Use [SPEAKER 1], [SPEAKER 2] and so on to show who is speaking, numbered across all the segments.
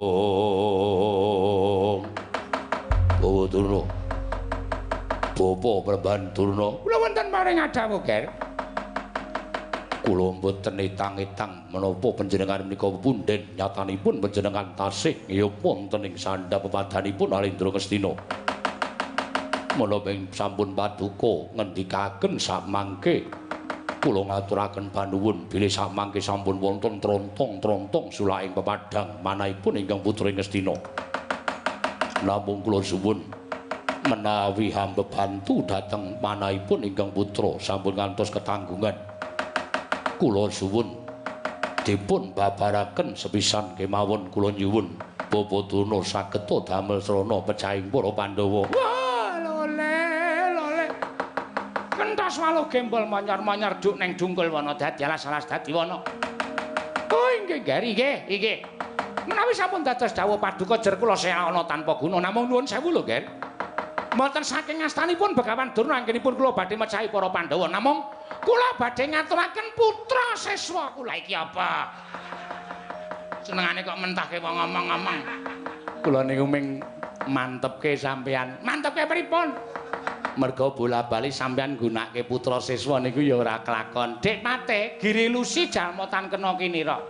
[SPEAKER 1] Om Bawa Durna Bapa Premban Durna kula wonten maring adawu Ger kula mboten etang-etang menapa panjenengan menika punden nyatanipun panjenengan tasih ngiyup wonten ing sandhap pepadanipun Alendra Ngastina menapa sampun paduka ngendikaken samangke kula ngaturaken panuwun bilih samangke sampun wonten trontong-trontong sulaing pepadang manahipun ingkang putra Ngastina. Namung kula suwun menawi hamba bantu dhateng manahipun ingkang putra sampun ngantos ketanggungan. Kula suwun dipun babaraken sepisan kemawon kula nyuwun Bapa Durna saged damel srana pecahing para Pandhawa. Kentas waluh gembol manyar-manyar duk neng dungkul wana dadi alas-alas dadi wana. Oh inggih Gari nggih. Menawi sampun dados dawuh paduka jer kula saya ana tanpa guna namung nuwun sewu lho Ger. Mboten saking astanipun Begawan Durna anggenipun kula badhe mecahi para Pandhawa namung kula badhe ngaturaken putra siswa kula iki apa. Senengane kok mentahke wong ngomong-ngomong. Kula niku ming mantepke sampean. Mantepke pripun? Merga bola-bali sampean gunakake putra siswa niku ya ora kelakon. Dik mate giri lusi jalmotan kena kinira.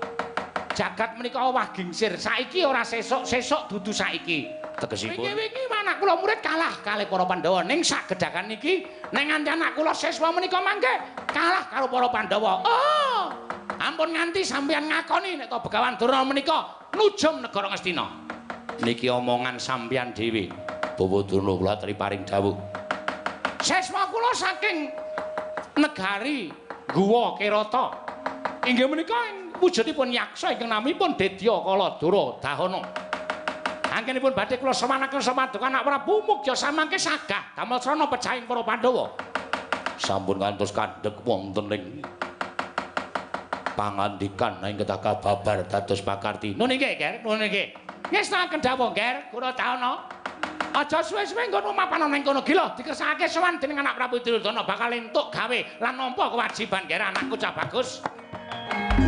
[SPEAKER 1] Jagat menika owah gingsir. Saiki ora sesuk dudu saiki. Tegesipun wingi anak kula murid kalah kalih para Pandhawa ning sagedhakan niki ning anak kula siswa menika mangke kalah karo para Pandhawa. Oh, ampun nganti sampean ngakoni nek to Begawan Durna menika nujum negara Ngastina. Niki omongan sampean dhewe. Bawa Durna kula triparing dawuh. Seswa kula saking negari Guwa Kerata. Inggih menika wujudipun yaksa ingkang namipun Dedya Kaladura Dahana. Anggenipun badhe kula semanaken samaduka anak Prabu Mugya samangke sagah damel srana pecahing para Pandhawa. Sampun ngantos kandhek wonten ing pangandikan ing ketaka babar dados pakarti. Nun nggih, Ger, nun nggih. Ngestakaken dawuh, Ger, kula taono. Aja suwe-suwe nggon mapan ning kono gila dikersakake sowan dening anak Prabu Duryudana bakal entuk gawe lan nampa kewajiban Ger anakku cah bagus.
[SPEAKER 2] Thank you.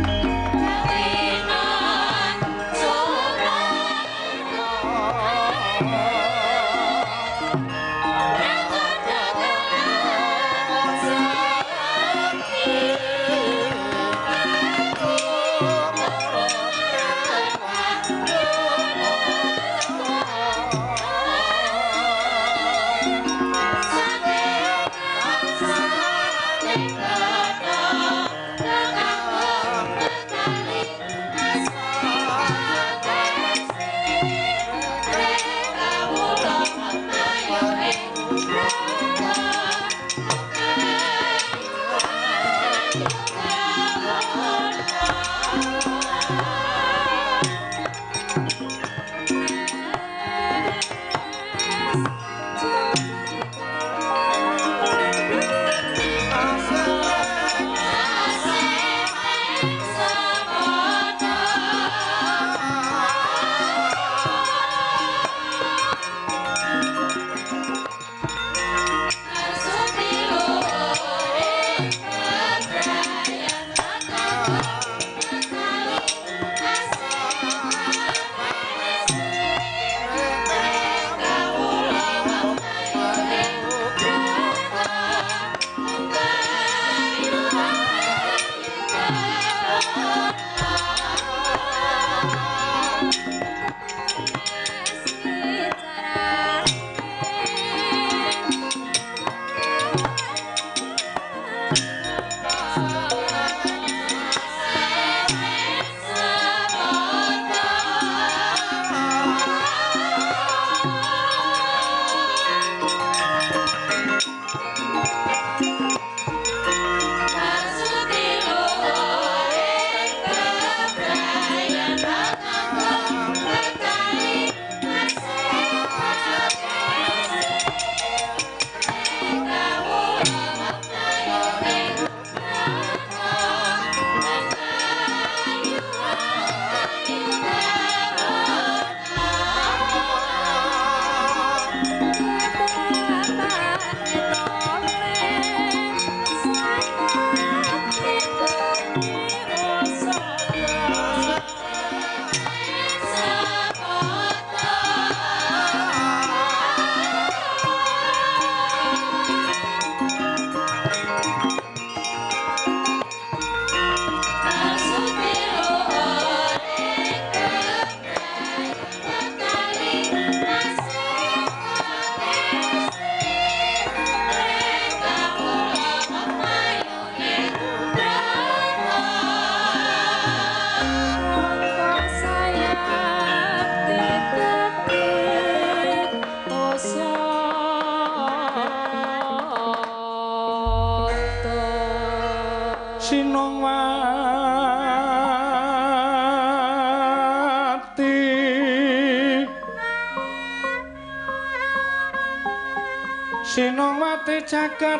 [SPEAKER 1] Sinowati jagat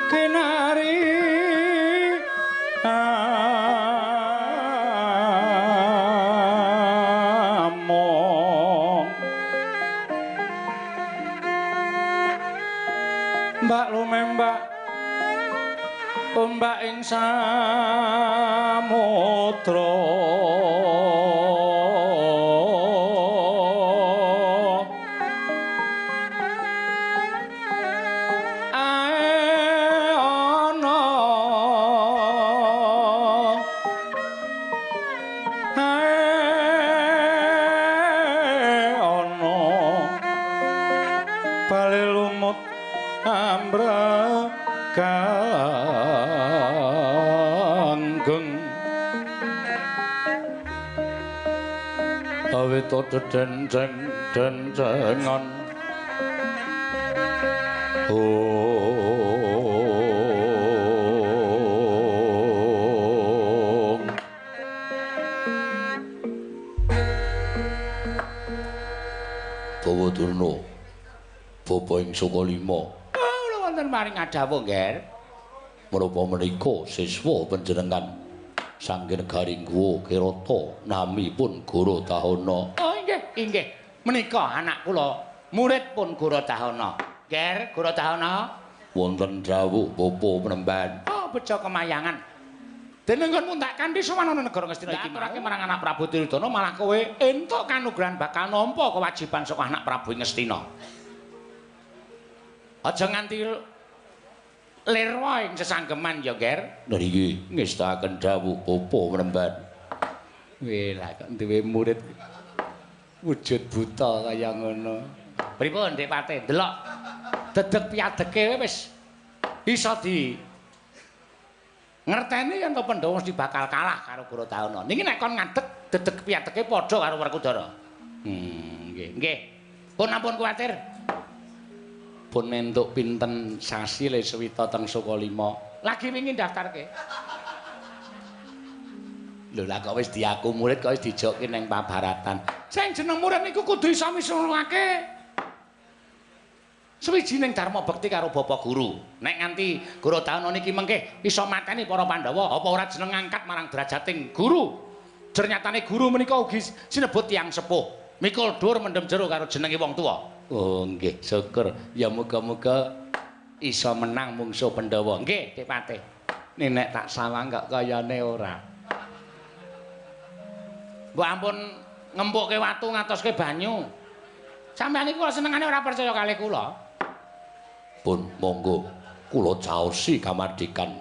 [SPEAKER 1] kinari among mbak lumembak ombak ing samudra awita dendengan Bawa Durna bapa ing Sukalima kula wonten maring adhawuh nggih menapa menika siswa panjenengan Sangge Negaring Guwa Kirata namipun Guru Tahana. Oh inggih. Menika anak kula, muridpun Guru Tahana. Ger, Guru Tahana. Wonten dawuh Bapa Penemban. Oh, beja kemayangan. Denenggonmu tak kanthi sowan ana negara Ngastina iki aturake marang anak Prabu Duryudana malah kowe entuk kanugrahan bakal nampa kewajiban saka anak Prabu Ngastina. Aja nganti lirwa ing sesanggeman ya, Ger. Niki ngestaken dawuh Bapa Penemban. Lah kok duwe murid wujud buta kaya ngono. Pripun, Dik Pate? Delok dedeg piadeke wis iso di ngerteni yen to Pandhawa mesti bakal kalah karo Guru Tahana. Niki nek kon ngadeg dedeg piadeke padha karo Werkudara. Nggih. Pun ampun kuwatir. Pun entuk pinten sasi le Swita teng Sukalima. Lagi wingi daftarke. Lho lah kok wis diaku murid kok wis dijokke ning pabaratan. Sing jeneng murid niku kudu iso misurake. Suwijining dharma bekti karo Bapak Guru. Nek nganti Guru Tahana niki mengke iso mateni para Pandhawa, apa ora jeneng ngangkat marang derajating guru. Ternyatane guru menika ugi sinebut tiyang sepuh. Mikul dhuwur mendem jero karo jenenge wong tuwa. Oh nggih, syukur. Ya muga-muga iso menang mungsuh Pandhawa. Nggih, Dik Patih. Nek tak sawang kok kayane ora. Mbok ampun ngempukke watu ngatoske banyu. Sampeyan iku senengane ora percaya kalih kula. Pun monggo kula caosi kamardikan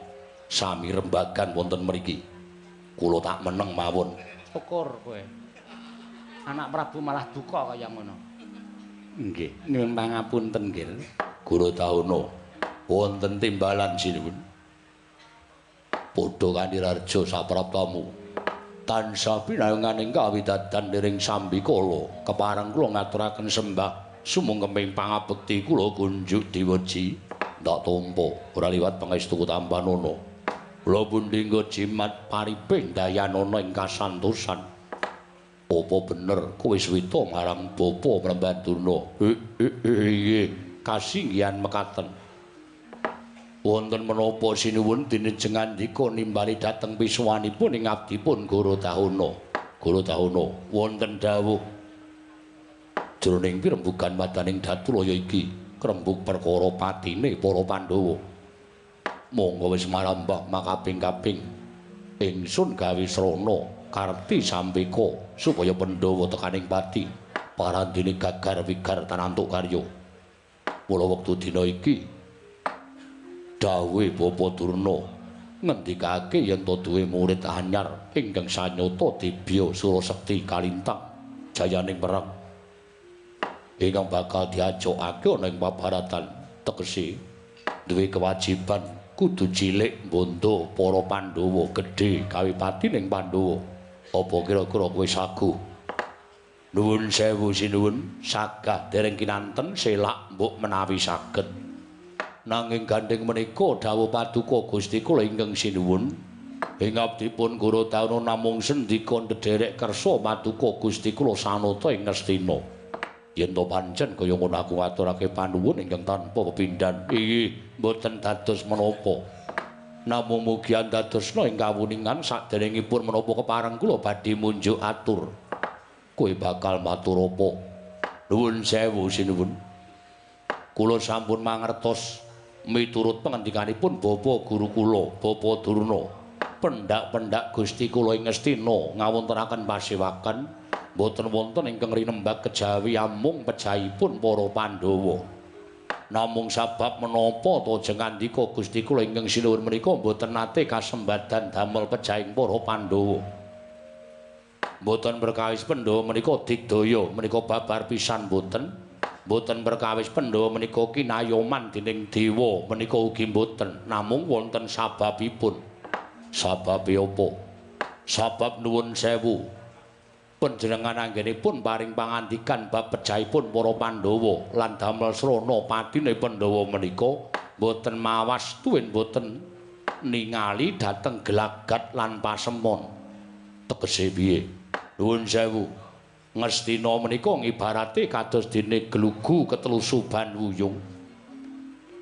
[SPEAKER 1] sami rembagan wonten mriki. Kula tak meneng mawon. Syukur kowe. Anak Prabu malah duka kaya ngono. Nggih, nyuwun pangapunten nggih. Guru Tahana wonten timbalan sinuwun. Padha kandirarja sapraptamu. Tansah pinayunganing kawidadan liring Sambikala kepareng kula ngaturaken sembah sumengkeming pangabekti kula kunjuk diweji ndak tampa ora liwat pangestu tampanana. Kula pundhingga jimat pariping dayanana ing kasantosan. Apa bener kowe Swita marang Bapa Penemban Durna? Nggih, kasinggihan mekaten. Wonten menapa sinuwun dinejengan dika nimbali dhateng pisuwanipun ing abdipun Guru Tahana. Guru Tahana wonten dawuh jroning pirembugan madaning Datulaya iki krembug perkara patine para Pandhawa. Monggo wis marambah makaping-kaping ingsun gawe srana karti sampeka supaya Pandhawa tekaning pati parandene gagar wigar tanantuk karya. Mula wektu dina iki dawuhe Bapa Durna ngendikake yen to duwe murid anyar ingkang sanyata Dibya Surasekti kalintang jayaning perang ingkang bakal diajokake ana ing pabaratan tegese duwe kewajiban kudu cilik mbondo para Pandhawa gedhe kawipatining Pandhawa. Apa kira-kira kowe sagu? Nuwun sewu sinuwun, sagah dereng kinanten selak mbok menawi saged. Nanging gandeng menika dawuh paduka Gusti kula ingkang sinuwun, ing abdipun Guru Tahana namung sendika ndhederek kersa paduka Gusti kula sanata ing Ngastina. Yen to pancen kaya ngono aku ngaturake panuwun ingkang tanpa kepindhan. Inggih, mboten dados menapa. Namung mugi andadosna ing kawuningan saderengipun menapa kepareng kula badhe munjuk atur. Kowe bakal matur apa? Nuwun sewu sinuwun. Kula sampun mangertos miturut pangandikanipun Bapa Guru kula, Bapa Durna. Pendak-pendak Gusti kula ing Ngastina ngawontenaken pasewakan boten wonten ingkang rinembag kejawi amung pejahipun para Pandhawa. Namung sabab menapa to jeng ngandika Gusti kula ingkang sinuwun menika boten nate kasembadan damel pejahing para Pandhawa. Boten perkawis Pandhawa menika digdaya menika babar pisan boten. Boten perkawis Pandhawa menika kinayoman dening dewa menika ugi boten. Namung wonten sababipun. Sababe apa? Sabab nuwun sewu. Panjenengan anggenipun paring pangandikan bab pejahipun para Pandhawa lan damel srana patine Pandhawa menika boten mawas tuwin boten ningali dhateng gelagat lan pasemon. Tegese piye? Nuwun sewu. Ngastina menika ngibarate kados dene glugu ketelusuban wuyung.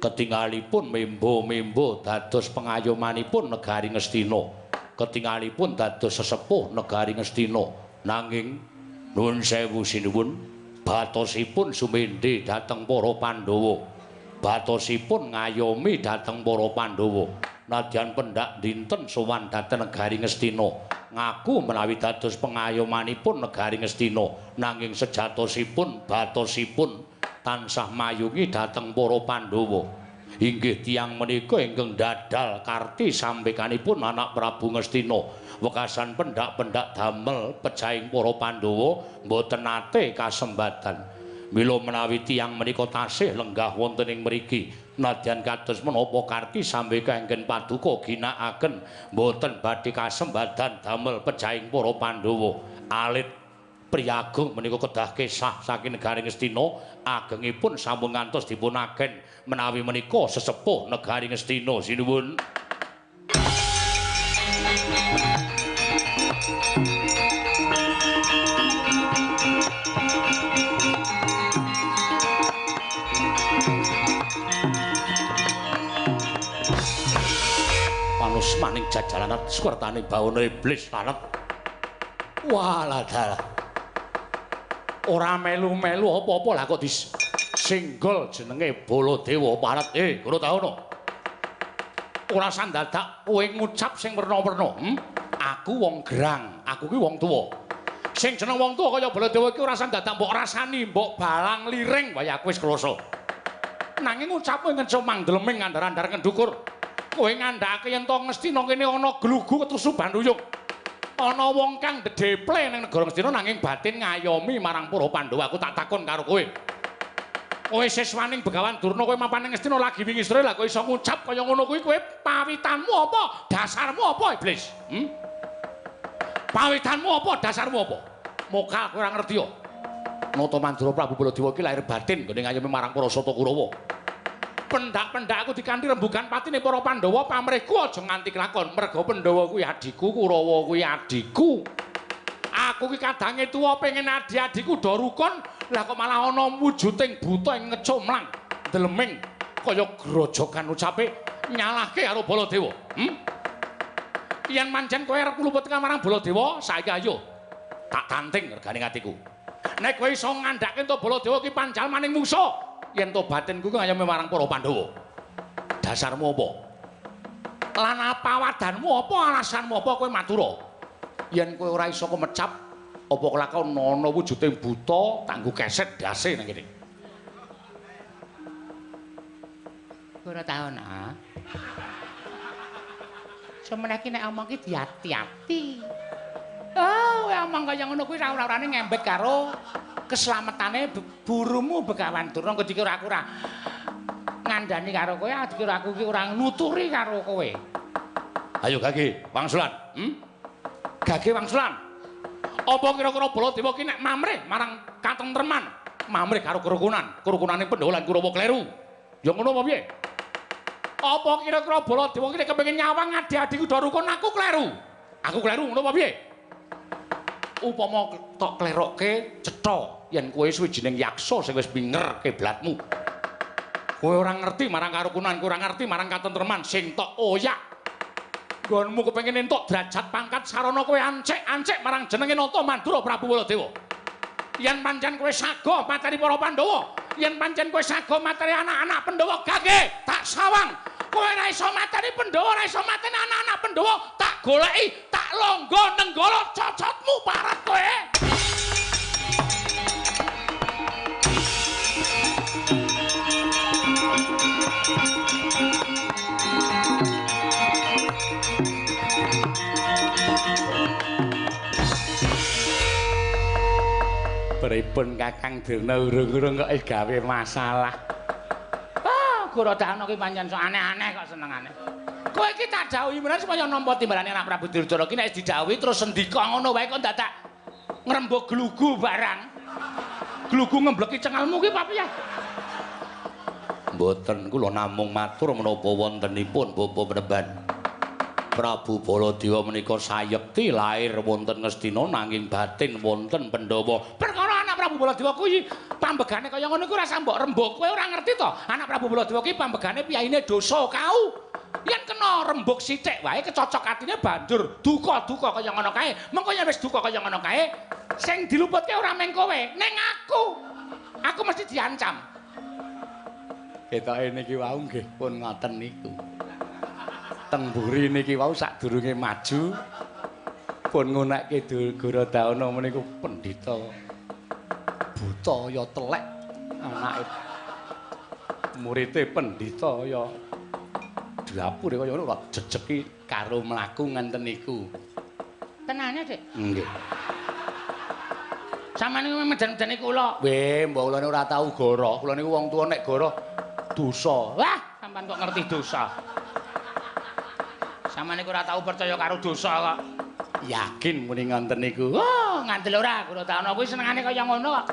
[SPEAKER 1] Ketingalipun membo-membo dados pengayomanipun negari Ngastina. Ketingalipun dados sesepuh negari Ngastina. Nanging nuwun sewu sinuwun, batosipun sumendhe dhateng para Pandhawa. Batosipun ngayomi dhateng para Pandhawa. Nadyan pendak dinten sowan dhateng negari Ngastina, ngaku menawi dados pengayomanipun negari Ngastina, nanging sejatosipun batosipun tansah mayungi dhateng para Pandhawa. Inggih tiyang menika ingkang dadal karti sambekanipun anak Prabu Ngastina. Wekasan pendak-pendak damel pejahing para Pandhawa mboten nate kasembadan. Mila menawi tiyang menika tasih lenggah wonten ing mriki, nadyan kados menapa karti sambe kengken paduka ginakaken mboten badhe kasembadan damel pejahing para Pandhawa. Alit Priyagung menika kedah kesah saking negari Ngastina, agengipun sampun ngantos dipunaken menawi menika sesepuh negari Ngastina sinuwun. Panus maning jajalanat swertane bawana iblis lanet. Walah dalah. Ora melu-melu apa-apa lah kok disinggol jenenge Baladewa parat. Guru taono. Ora sandadak kowe ngucap sing werna-werna. Aku wong gerang, aku ki wong tuwa. Sing jeneng wong tuwa kaya Baladewa iki ora sandadak mbok rasani, mbok balang liring wae aku wis krasa. Nanging ngucapmu ngenco mangdeleming ngandar-andar ngendukur. Kowe ngandhake yen to Ngastina kene ana glugu ketusuban uyung. Ana wong kang dedeple ning negara Ngastina nanging batin ngayomi marang para Pandhawa. Aku tak takon karo kowe. Kowe siswaning Begawan Durna kowe mapan ning Ngastina lagi wingi sore lah kowe iso ngucap kaya ngono kuwi kowe pawitanmu apa? Dasarmu apa iblis? Pawitanmu apa? Dasarmu apa? Mokal kowe ora ngerti yo. Nata Mandura Prabu Baladewa iki lahir batin gone ngayomi marang para Sata Kurawa. Pendak-pendakku dikanthi rembugan patine para Pandhawa pamrihku aja nganti kelakon. Merga Pandhawa kuwi adikku, Kurawa kuwi adikku. Aku ki kadange tuwa pengen adi-adiku do rukun, lah kok malah ana wujuding buta ing ngecomlang, deleming kaya grojokan ucape nyalahke karo Baladewa. Yen pancen kowe arep ngluput marang Baladewa, saiki ayo tak tanting regane atiku. Nek kowe iso ngandhake to Baladewa ki panjal maning musuh, yen to batinku ki ngayomi marang para Pandhawa. Dasarmu apa? Lan apa wadanmu apa alasanmu apa kowe matura? Yen kowe ora iso kemecap apa kelakon ana wujuding buta tanggo keset dase nang kene. Ora tau ana. Semeneh ki nek omong ki diati-ati. Oh, kowe omong kaya ngono kuwi ora-orane ngembet karo keslametane burumu Begawan Durna. Kedika aku ora ngandani karo kowe, dikira aku ki ora nuturi karo kowe. Ayo Gage, wangsulan. Gage wangsulan. Apa kira-kira Baladewa ki nek mamrih marang katentreman, mamrih karo kerukunane Pandhawa lan Kurawa kleru. Ya ngono apa piye? Apa kira-kira Baladewa ki nek kepengin nyawang adi-adiku do rukun aku kleru? Aku kleru ngono apa piye? upama tok klerokke cetha yen kowe suwijining yaksa sing wis pinger kiblatmu. Kowe ora ngerti marang karukunan, kowe ora ngerti marang katentreman sing tok oyak. Nggonmu kepengin entuk derajat pangkat sarana kowe ancik-ancik marang jenenge Nata Mandura Prabu Baladewa. Yen pancen kowe sago materi para Pandhawa, yen pancen kowe sago materi anak-anak Pandhawa gage tak sawang. Kowe ora iso materi Pandhawa, ora iso mateni anak-anak Pandhawa, tak goleki, tak longgo nenggala cocotmu parat kowe. Pripun Kakang Dirna urung-urung kok gawe masalah. Gorodana ki pancen sok aneh-aneh kok senengane. Kowe iki tak dawuhi menawa supaya nampa timbalane anak Prabu Duryudana ki nek didhawuhi terus sendika ngono wae kok dadak ngrembug glugu barang. Glugu ngembleki cengalmu ki apa piye? Mboten kula namung matur menapa wontenipun Bapa Peneban. Prabu Baladewa menika sayekti lair wonten Ngastina nanging batin wonten Pandhawa. Perkara anak Prabu Baladewa kuwi pambegane kaya ngono iku ora sambok rembug. Kowe ora ngerti to? Anak Prabu Baladewa ki pambegane piyaine dosa kau. Yen kena rembug sithik wae kecocok atine banjur duka-duka kaya ngono kae. Mengko yen wis duka kaya ngono kae, sing diluputke ora meng kowe, ning aku. Aku mesti diancam. Ketoke niki wau nggih pun ngoten niku. Temburi niki wau sadurunge maju pun ngunekke Gorodana meniku pendhita buta ya telek anake murite pendhita ya dapur kaya ngono jejeki karo mlaku ngenten niku. Tenane, Dik? Nggih. Samane medan-medani kula. Weh, mbok kula niku ora tau goro. Kula niku wong tuwa nek goro dosa. Wah, sampean kok ngerti dosa. Samane ora tau percaya karo dosa kok. Yakin muni ngoten niku. Oh, ngandel ora Gorodana kuwi senengane kaya ngono kok.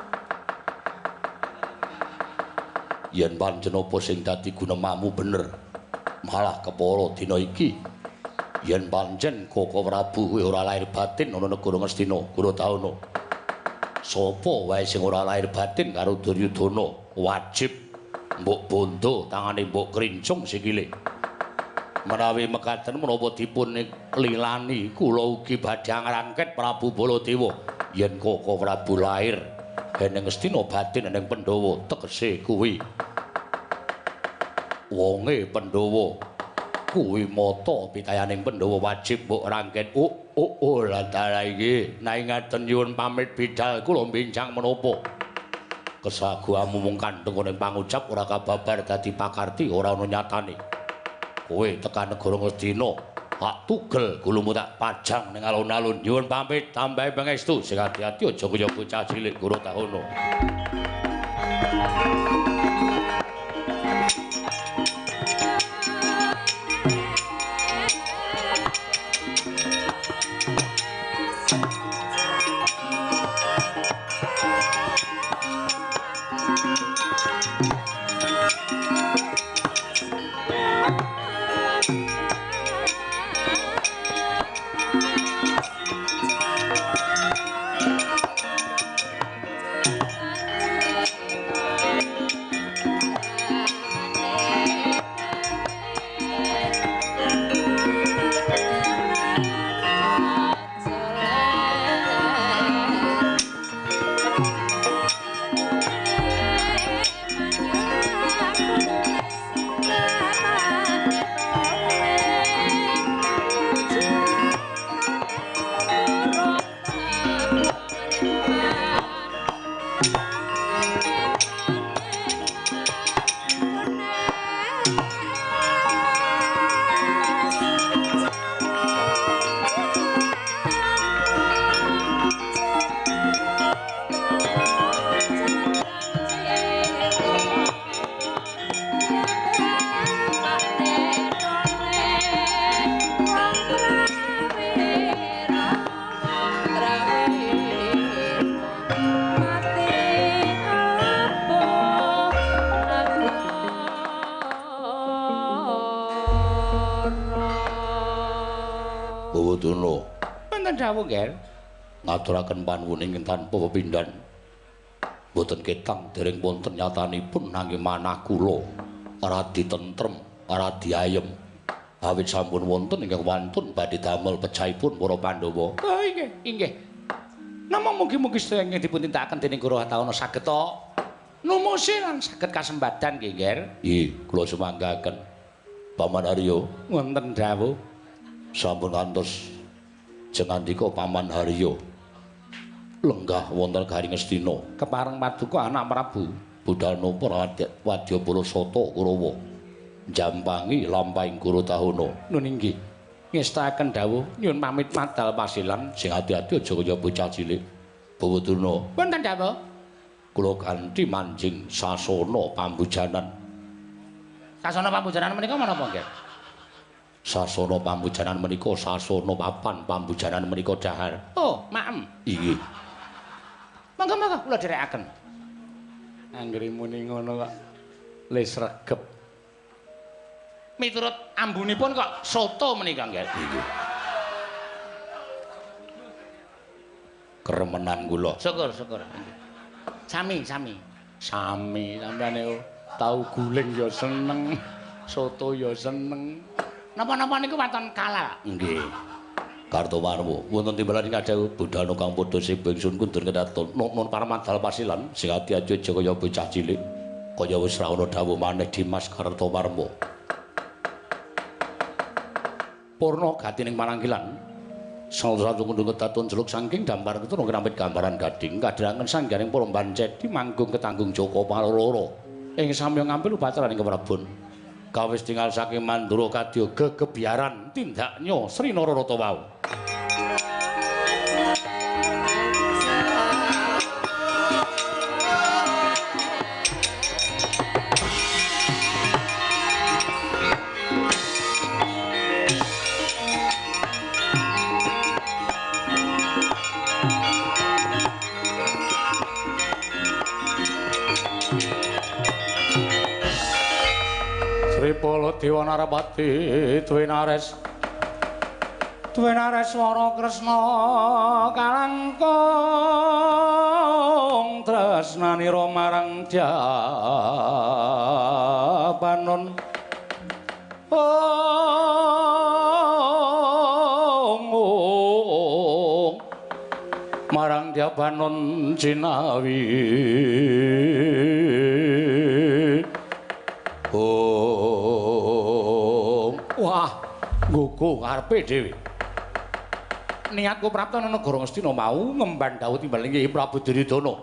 [SPEAKER 1] Yen pancen apa sing dadi gunemamu bener, malah kepara dina iki. Yen pancen Koko Prabu kuwi ora lair batin ana negara Ngastina, Gorodana. Sapa wae sing ora lair batin karo Duryudana wajib mbok bondo tangane mbok krincung sikile. Menawi mekaten menapa dipun lilani kula ugi badhe ngrangket Prabu Baladewa yen Koko Prabu lair ing Ngastina batin ing Pandhawa tegese kuwi wonge Pandhawa kuwi mata pitayaning Pandhawa wajib mbok rangket. Lah dalah iki nek ngaten nyuwun pamit bidhal kula benjang menapa kesaguhamu mung kandheng ning pangucap ora kababar dadi pakarti ora ana nyatane. Kowe tekan negara Ngastina, tak tugel gulumu tak pajang ning alun-alun. Nyuwun pamit tambahi pangestu sing ati-ati aja kaya bocah cilik Gorodana. Bawadana. Wonten dawuh, Ger.
[SPEAKER 2] ngaturaken panuwun ing tanpa pepindhan. Boten ketang dereng wonten nyatanipun nanging manah kula radi tentrem, radi ayem. Awit sampun wonten ingkang wantun badhe damel pecahipun para Pandhawa.
[SPEAKER 1] Oh inggih, inggih. Namung mugi-mugi sedaya dipun tindakaken dening Guru Hatawana saged numusi lan saged kasembadan nggih, Nger.
[SPEAKER 2] Nggih, kula sumanggaken. Paman Haryo
[SPEAKER 1] Wonten dawuh.
[SPEAKER 2] Sampun ngantos jengandika Paman Haryo lenggah wonten Garing Astina
[SPEAKER 1] Kepareng paduka anak Prabu
[SPEAKER 2] budal napa Wadyabala Sata Kurawa jampangi lampahing Guru Tahuna.
[SPEAKER 1] Nun inggih. Ngestaken dawuh nyuwun pamit madal pasilan
[SPEAKER 2] Sing ati-ati aja kaya bocah cilik. Bawaduna
[SPEAKER 1] wonten dawuh
[SPEAKER 2] kula kanthi manjing sasana pambujanan.
[SPEAKER 1] sasana pambujanan menika menapa nggih?
[SPEAKER 2] Sasana pambujanan menika sasana papan pambujanan menika dahar.
[SPEAKER 1] Oh, maem.
[SPEAKER 2] Inggih.
[SPEAKER 1] Monggo-monggo kula dherekaken. Anggere muni ngono kok lis regep. Miturut ambunipun kok soto menika nggih.
[SPEAKER 2] Inggih. Keremenan kula.
[SPEAKER 1] Syukur. Sami. Sami sampeyan tau guling ya seneng, soto ya seneng. Napa-napa niku waton kalal.
[SPEAKER 2] Nggih. Kartowarma wonten timbalan kadhawuh budal kang padha sebengsun kundur kedaton nun paramadal pasilan sing ati-ati aja kaya bocah cilik. Kaya wis ra ana dawuh maneh Dimas Kartowarma. Purna gatining mananggilan salsa kundung kedaton jeluk saking dampar ketara ngramit gambaran gading kadherangen sanggaring para mbancet dimanggung ketanggung Joko Paloro ing samya ngampil upacara ing Keprabon. Kawis tinggal saking Mandura kadya gegebiaran tindaknya Sri Nararata wau.
[SPEAKER 1] Tripala Dewa Narapati Dwinares Wara Kresna kalangkung tresnanira marang Jabanon marang Jabanon Cinawi wah nggugu karepe dhewe niatku prapta nang negara Ngastina mau ngemban dawuh timbaling Kyai Prabu Duryudana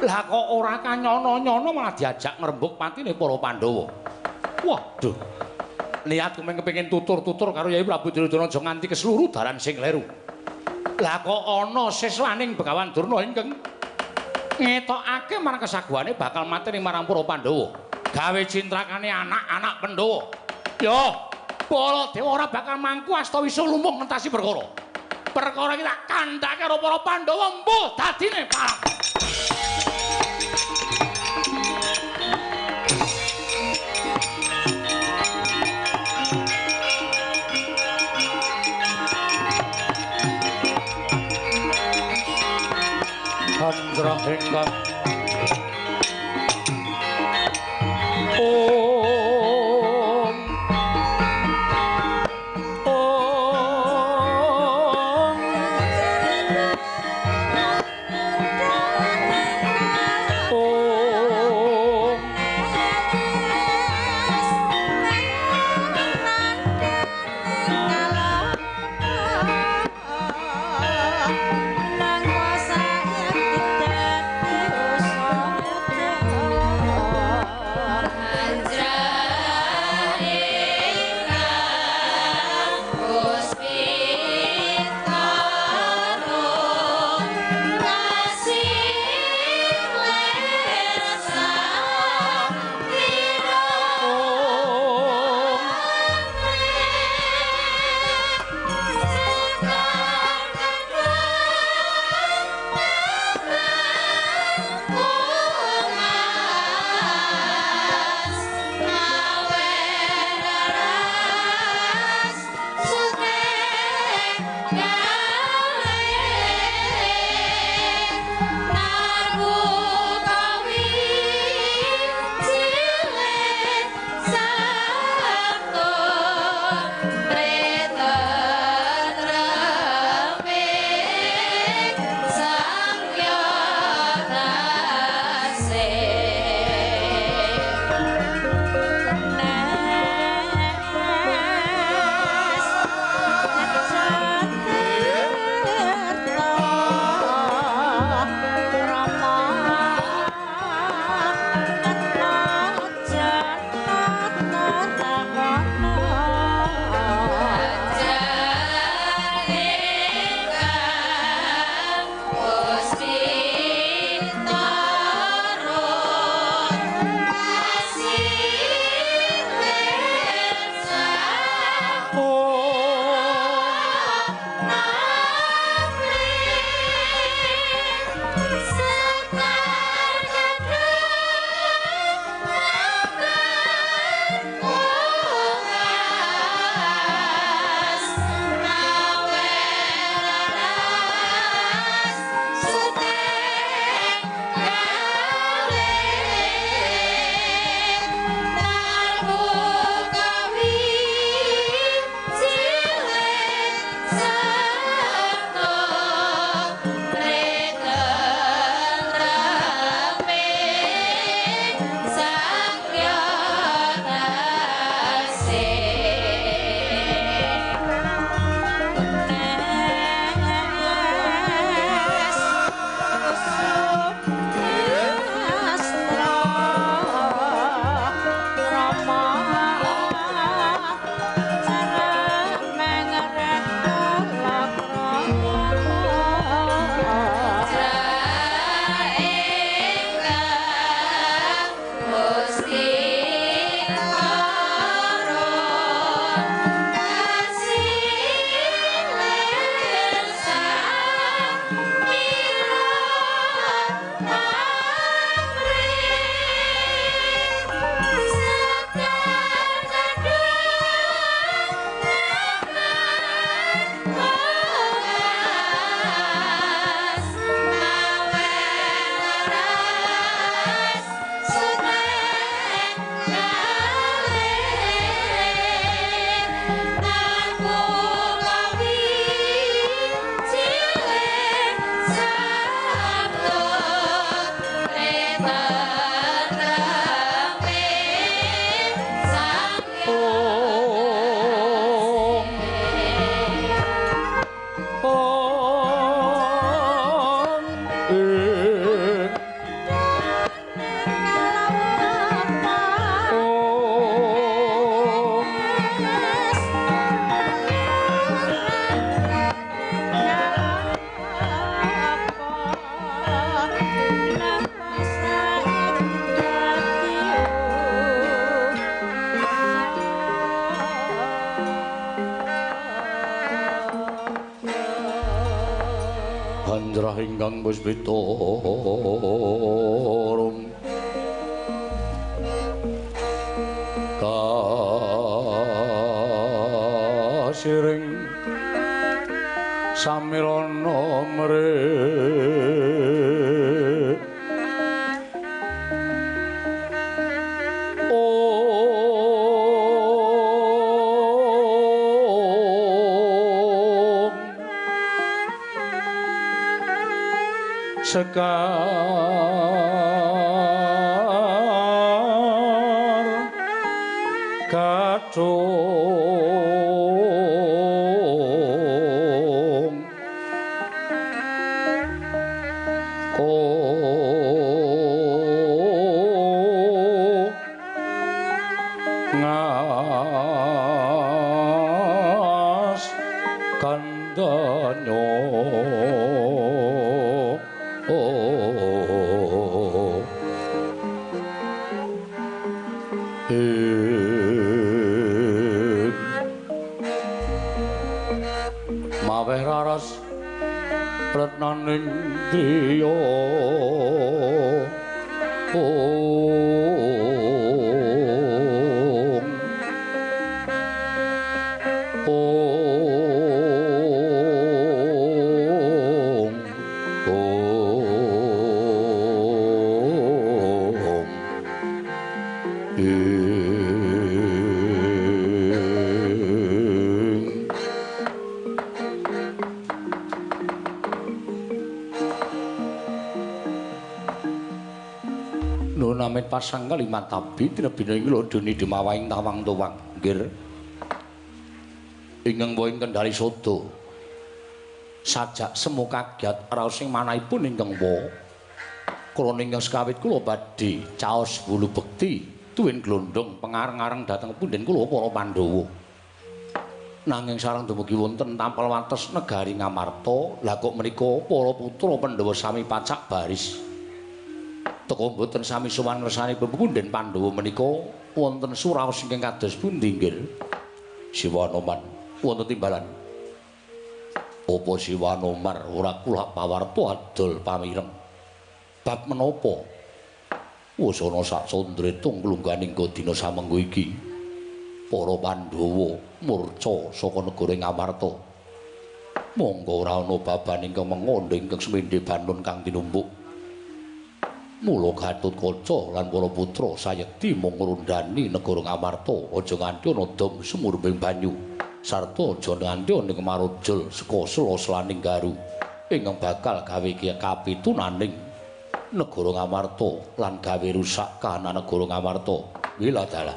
[SPEAKER 1] lah kok ora kanyono-nyono malah diajak ngrembug patine para Pandhawa waduh niatku mung kepengin tutur-tutur karo Kyai Prabu Duryudana aja nganti keseluruh dalan sing kleru lah kok ana siswaning Begawan Durna ingkang ngetokake marang kesaguhane bakal mateni marang para Pandhawa gawe cintrakane anak-anak Pandhawa yo Baladewa ora bakal mangku asta wisa lumpuh ngentasi perkara. Perkara iki tak kandhake karo para Pandhawa mbuh dadine parang. Handra ingkang
[SPEAKER 3] Anjra
[SPEAKER 2] Banjrah ingkang puspitorum kasiring samirana mrih sekar kacung ngas kandanyo maweh raras retnaning driya Nunamit pasang kalimat tabi tinebina ing lodoni dimawaing tawang tuwang nggir ingkang woing kendali sodo sajak semu kagyat raos sing manahipun ingkang wa krana ingkang sekawit kula badhe caos bulu bekti tuwin glondong pengareng-areng dhateng punden kula para Pandhawa nanging sareng dumugi wonten tampel wates negari Ngamarta lha kok menika para putra Pandhawa sami pacak baris teka mboten sami sowan ngersani pepunden Pandhawa menika wonten suraos ingkang kados pundi nggih Siwanoman wonten timbalan apa Siwanomar ora kula pawarta adol pamireng bab menapa wasana sak sondretung klungganing dina samengko iki para Pandhawa murca saka negara Ngamarta monggo ora ana baban ingkang mengondo ingkang semendhe banun kang tinumbuk mula Gatotkaca lan para putra sayekti mung ngrundani negara Ngamarta aja nganti ana dom sumurbing banyu sarta aja nganti ana kemarojol saka sela-selaning garu ingkang bakal gawe kapitunaning negara Ngamarta lan gawe rusak kahanan negara Ngamarta wiladala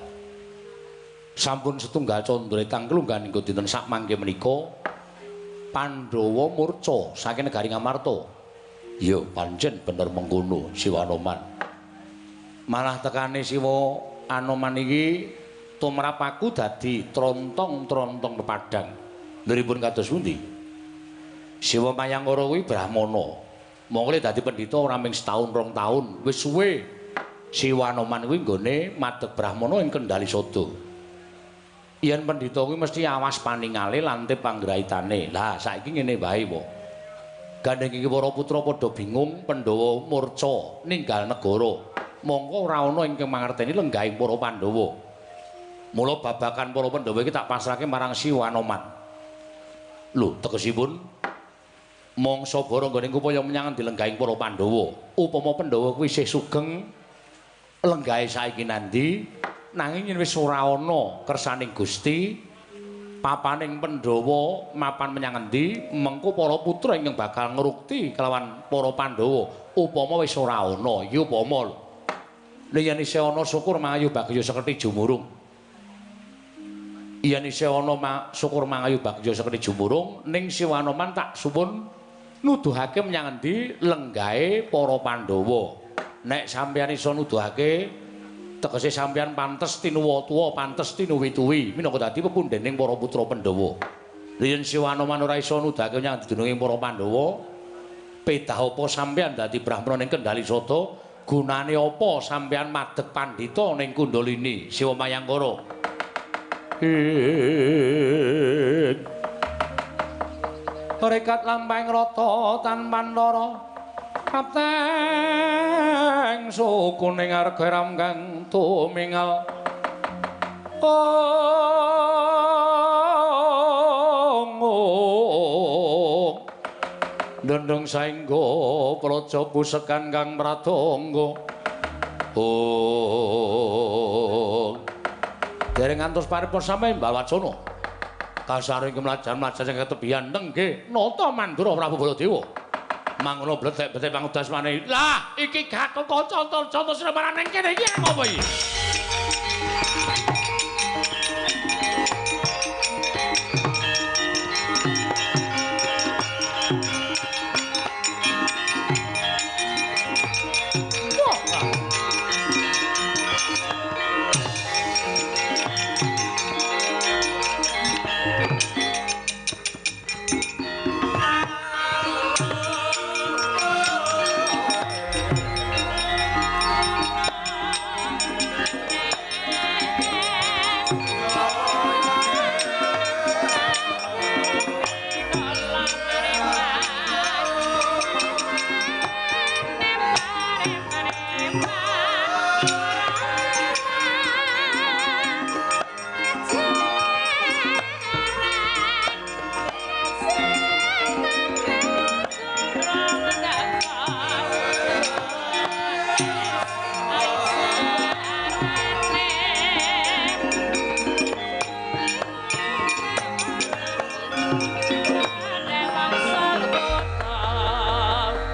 [SPEAKER 2] sampun setunggal candra ingkang klungganing dinten sak mangke menika Pandhawa murca saking negari Ngamarta. Ya pancen bener mengkono Siwanoman. Malah tekane Siwa Anoman iki tumrap aku dadi trontong-trontong pepadang. Liripun kados pundi? Siwa Mayangkara kuwi Brahmana. Mongko dadi pendhita ora mung setahun rong taun, wis suwe Siwanoman kuwi nggone madheg Brahmana ing Kendali Sada. Yen pendhita kuwi mesti awas paningale lan panggraitane. Lah saiki ngene wae, Po. Gandeng iki para putra padha bingung, Pandhawa murca ninggal negara. Mongko ora ana ingkang mangerteni lenggahing para Pandhawa. Mula babakan para Pandhawa iki tak pasrahke marang Siwanoman. Lho, tegesipun mangsa bara nggone upaya menyang dilenggahing para Pandhawa. Upama Pandhawa kuwi isih sugeng lenggahe saiki nandi, nanging yen wis ora ana kersaning Gusti, papaning Pandhawa mapan menyang endi, mengko para putra ingkang bakal ngrukti kelawan para Pandhawa. Upama wis ora ana, iki upama lho. Yen isih ana syukur mangayu bagya Sekti Jumurung. Yen isih ana syukur mangayu bagya Sekti Jumurung, ning Siwanoman tak suwun nuduhake menyang endi lenggahe para Pandhawa. Nek sampeyan iso nuduhake tegese sampeyan pantes tinuwa tuwa, pantes tinuwi-tuwi minangka dadi pepundhening para putra Pandhawa. Yen Siwanoman ora iso nuduhake menyang dununging para Pandhawa, pedah apa sampeyan dadi Brahmana ning Kendali Sada? Gunane apa sampeyan madheg pandhita ning Kundalini Siwa Mayangkara? Rekat lampahing rata tanpa ndara, kapteng sukuning arga ramgang tumingal. Dendeng saengga praja pusekan kang pratangga. Dereng ngantos paripurna sampe Mbawacana. Kasaring mlajan-mlajan sing ketebian nengge nata Mandura Prabu Baladewa. Mangono bletek-bletek pangudas maneh. Lah, iki Gatotkaca Antarjata Srembaran ning kene iki apa iki?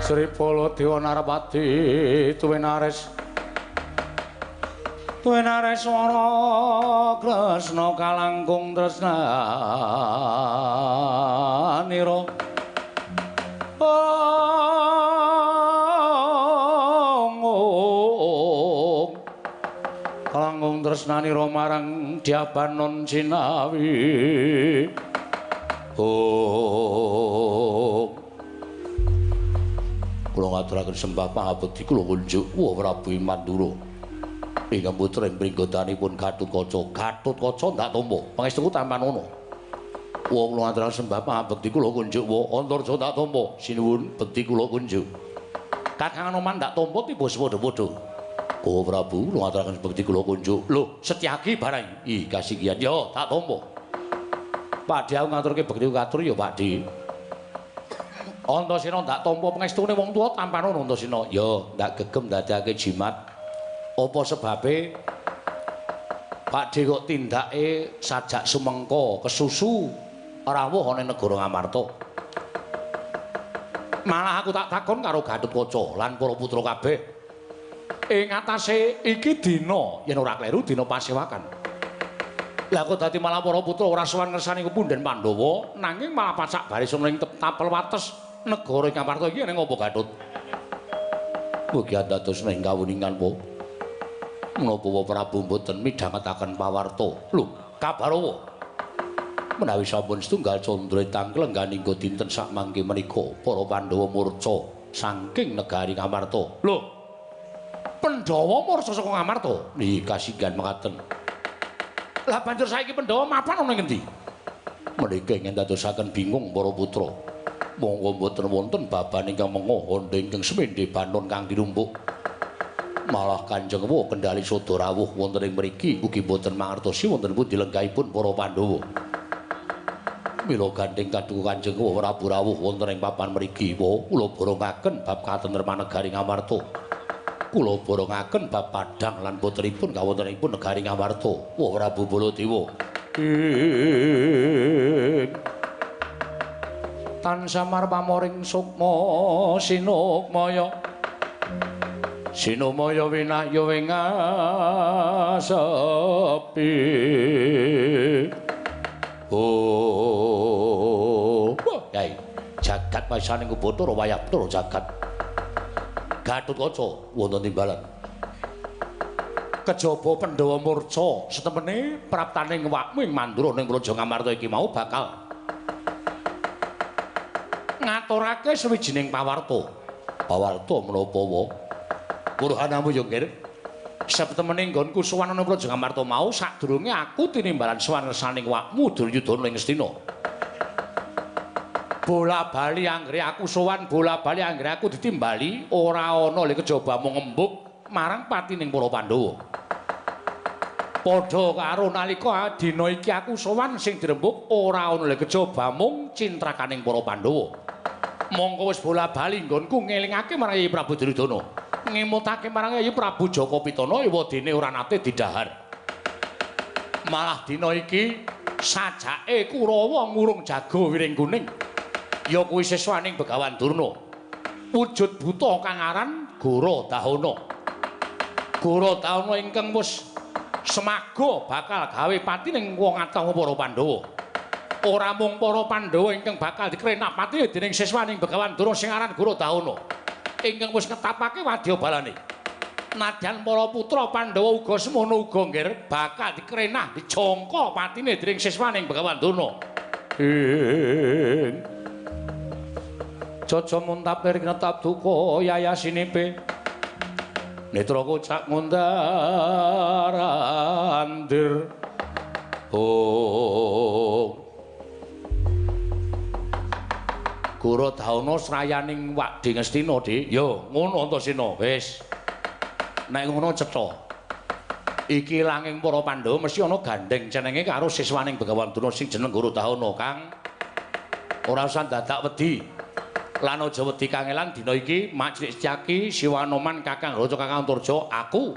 [SPEAKER 2] Sri Baladewa Narpati Tuwinares swara Kresna kalangkung tresnanira kalangkung tresnanira marang Dyabanon Sinawi. Kula ngaturaken sembah pangabekti kula kunjuk wa Prabu Mandura. Ingkang putra ing pringgodanipun Gatotkaca. Gatotkaca ndak tampa. Pangestu tampan ana. Wa kula ngaturaken sembah pangabekti kula kunjuk wa Antarja ndak tampa. Sinuwun bekti kula kunjuk. Kakang Anoman ndak tampa tiba padha-padha. Oh Prabu kula ngaturaken bekti kula kunjuk. Lho, Setyaki barang. Ih kasigian ya tak tampa. Pakde aku ngaturke bekti katur ya Pakde. Antasena ndak tampa pangestune wong tuwa tampan ana Antasena. Ya, ndak gegem dadekake jimat. Apa sebabe Pakde kok tindake sajak sumengka kesusu rawuh ana negara Ngamarta. Malah aku tak takon karo Gatotkaca lan para putra kabeh. Ing atase iki dina yen ora kleru dina pasewakan. Lah kok dadi malah para putra ora sowan ngersani kepunden Pandhawa nanging malah pacak baris ning tapel wates negara ing Ngamarta iki ning apa Gatut? Mugi dados ning kawuningan po. Menapa Prabu mboten midhangetaken pawarta? Lho, Kabarawa. Menawi sampun setunggal candra tanglengganingga dinten sak mangke menika para Pandhawa murca saking negari Ngamarta. Lho, Pandhawa murca saka Ngamarta? Nggih, kasigan mekaten. Lah banjur saiki Pandhawa mapan ana ngendi? Menika ingkang dadosaken bingung para putra. Monggo mboten wonten baban ingkang mengo honda ingkang semendhe banon kang dirumpuk. Malah Kanjeng Wa kendali sada rawuh wonten ing mriki ugi boten mangertosi wonten pundi lenggahipun para Pandhawa. Mila gandeng kadung Kanjeng Wa Prabu rawuh wonten ing papan mriki kula borongaken bab katentremaning negari Ngamarta. Kula borongaken bab padhang lan putripun kawontenipun negari Ngamarta. Wa Prabu Baladewa. Tan samar pamoring sukma sinukmaya. Sinumaya winahya ing asepi. Oh, Kyai, jagat pasaning Bathara wayah Bathara jagat. Gatotkaca wonten timbalan. Kejaba Pandhawa murca setemene praptaning wakmu ing Mandura ning Praja Ngamarta iki mau bakal ngaturake sawijining pawarta. Pawarta menapa wae? Purhanamu yo nggih. Satemene nggonku sowan ana Praja Ngamarta mau sadurunge aku tinimbalan sowan saning wakmu Duryudana ing Ngastina. Bola-bali anggere aku sowan, bola-bali anggere aku ditimbali ora ana le kejaba mung ngembuk marang patining para Pandhawa. Padha karo nalika dina iki aku sowan sing dirembuk ora ana le kejaba mung cintrakaning para Pandhawa. Mongko wis bola-bali nggonku ngelingake marang Yayi Prabu Duryudana. Ngemutake marang Yayi Prabu Jaka Pitana ewadene ora nate didhahar. Malah dina iki sajake Kurawa ngurung jago wiring kuning. Ya kuwi siswaning Begawan Durna. Wujud buta kang aran Gorodahana. Gorodahana ingkang wis semaga bakal gawe pati ning wong atong para Pandhawa. Ora mung para Pandhawa ingkang bakal dikrenak pati dening siswaning Begawan Durna sing aran Gorodahana. Ingkang wis ketapake wadya balane. Nadyan para putra Pandhawa uga semono uga nggih bakal dikrenah dijangka patine dening siswaning Begawan Durna. Jaja muntapir netap duka yayasinipe. Netra kocak mundarandir. Oh. Gorodahana srayaning Wakdi Ngastina, Dik. Yo, ngono Antasena. Wis. Nek ngono cetha. Iki langing para Pandhawa mesti ana gandeng cenenge karo siswaning Begawan Durna sing jeneng Gorodahana, Kang. Ora usah dadak wedi. Lan aja wedi kangelan dina iki Mak Cilik Setyaki, Siwanoman, Kakang Raja, Kakang Antarja, aku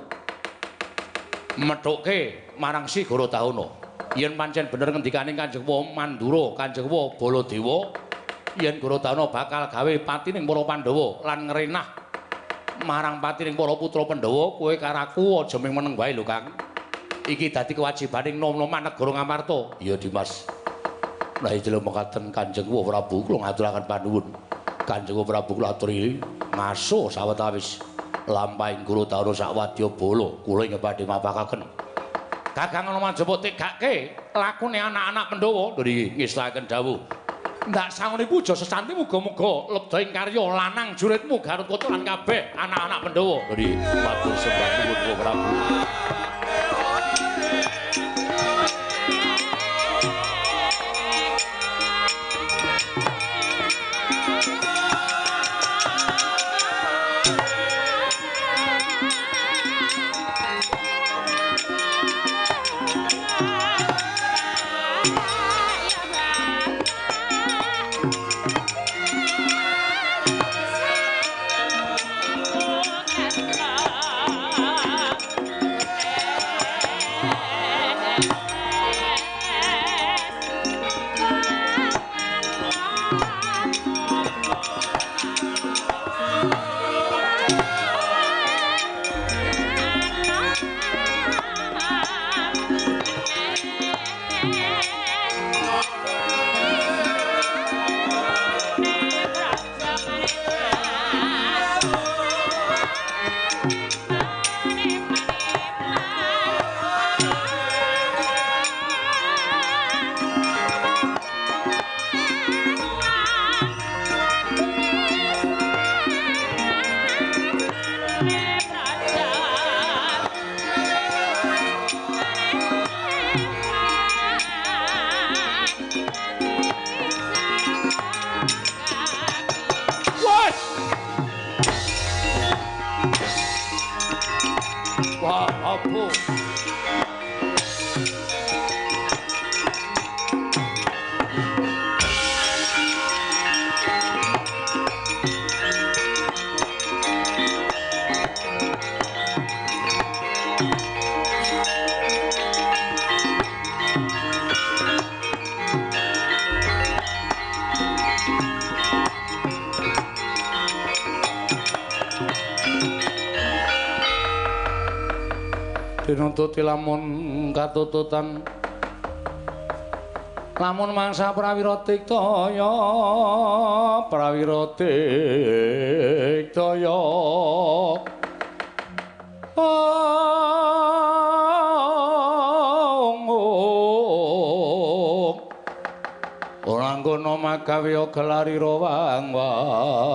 [SPEAKER 2] methuke marang si Gorodahana. Yen pancen bener ngendikaning Kanjeng Wa Mandura, Kanjeng Wa Baladewa, yen Gorodahana bakal gawe pati ning para Pandhawa lan ngrenah marang pati ning para putra Pandhawa, kowe karo aku aja mung meneng wae lho, Kang. Iki dadi kewajibaning nom-noman negara Ngamarta. Iya, Dimas. Nah, jelema mekaten Kanjeng Wa Prabu kula ngaturaken panuwun. Kanjeng Prabu kula aturi ngaso sawetawis lampahing Gorodahana sak wadyabala kula ing badhe mapakaken. Kakang ana manjaba tegake lakune anak-anak Pandhawa nggih ngestaken dawuh. Ndak sangonipun aja sesanti muga-muga lebda ing karya lanang juritmu Garutkaca lan kabeh anak-anak Pandhawa. Nggih matur sembah nuwun Prabu.
[SPEAKER 1] Prabu.
[SPEAKER 2] Dinututi lamun katututan lamun mangsa prawira tiktaya ora nggono magawe gelari wang-wang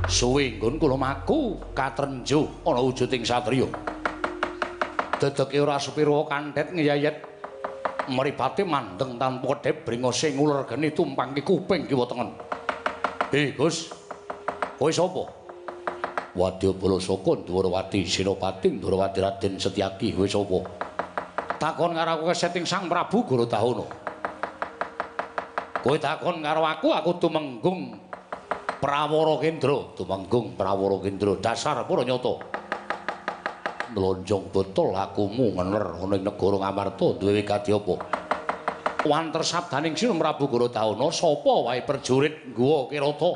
[SPEAKER 2] suwi nggon kula maku katrenjo ana wujuding satriya dedeke ora supira kanthet ngiyayet mripate mandeng tanpa kedhep bringose nguler geni tumpangke kuping kiwa tengen. Gus, kowe sapa? Wadya Balasaka Ndwarawati Senopati Ndwarawati Raden Setyaki kowe sapa? Takon karo aku keseting Sang Prabu Garadahana. Kowe takon karo aku tumenggung Prawara Kendra, tumenggung Prawara Kendra dasar Pranyata. Mlonjong botol akumu ngener ana ing negara Ngamarta duwe wigati apa? Wanter sabdaning Sira Prabu Garadahana sapa wae prajurit nggawa kirata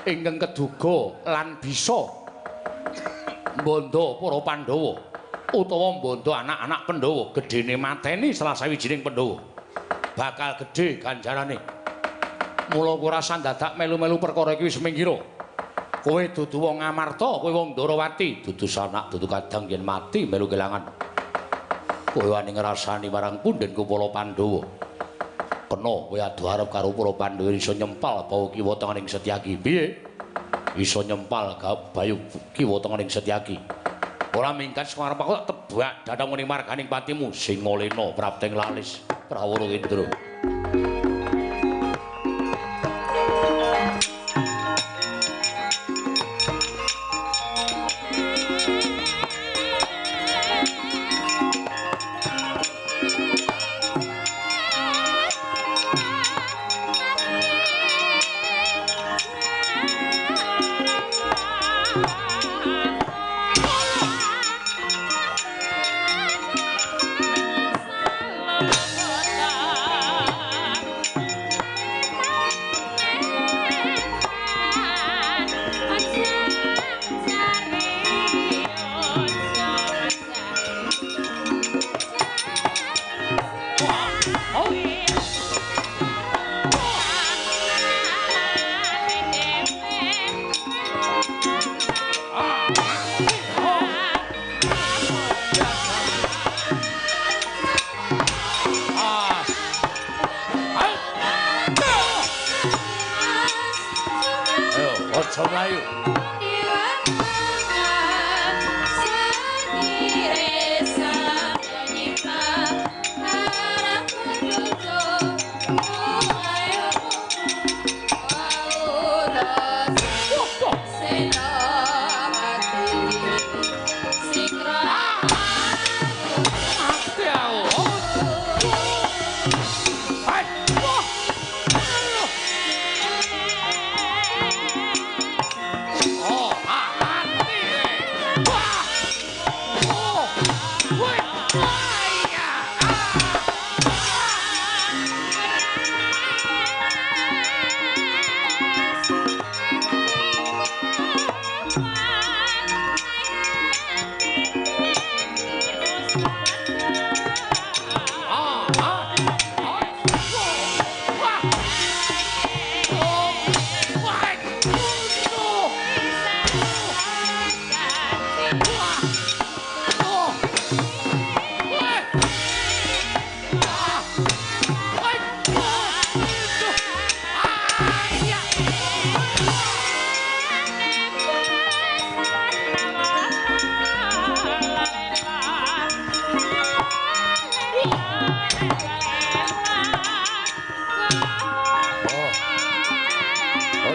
[SPEAKER 2] ingkang keduga lan bisa mbondo para Pandhawa utawa mbondo anak-anak Pandhawa gedene mateni salah sawijining Pandhawa bakal gedhe ganjarane. Mula ora sandadak melu-melu perkara iki wis mingira. Kowe dudu wong Ngamarta, kowe wong Ndwarawati, dudu sanak, dudu kadang yen mati melu kelangan. Kowe wani ngrasani marang pundhenku para Pandhawa. Kena kowe adu arep karo para Pandhawa iso nyempal bau kiwa tengening Setyaki. Piye? Iso nyempal bayu kiwa tengening Setyaki. Ora mingkat saka arep kok tebak datang ning marganing patimu sing molena prapteng lalis Prawara Kendra.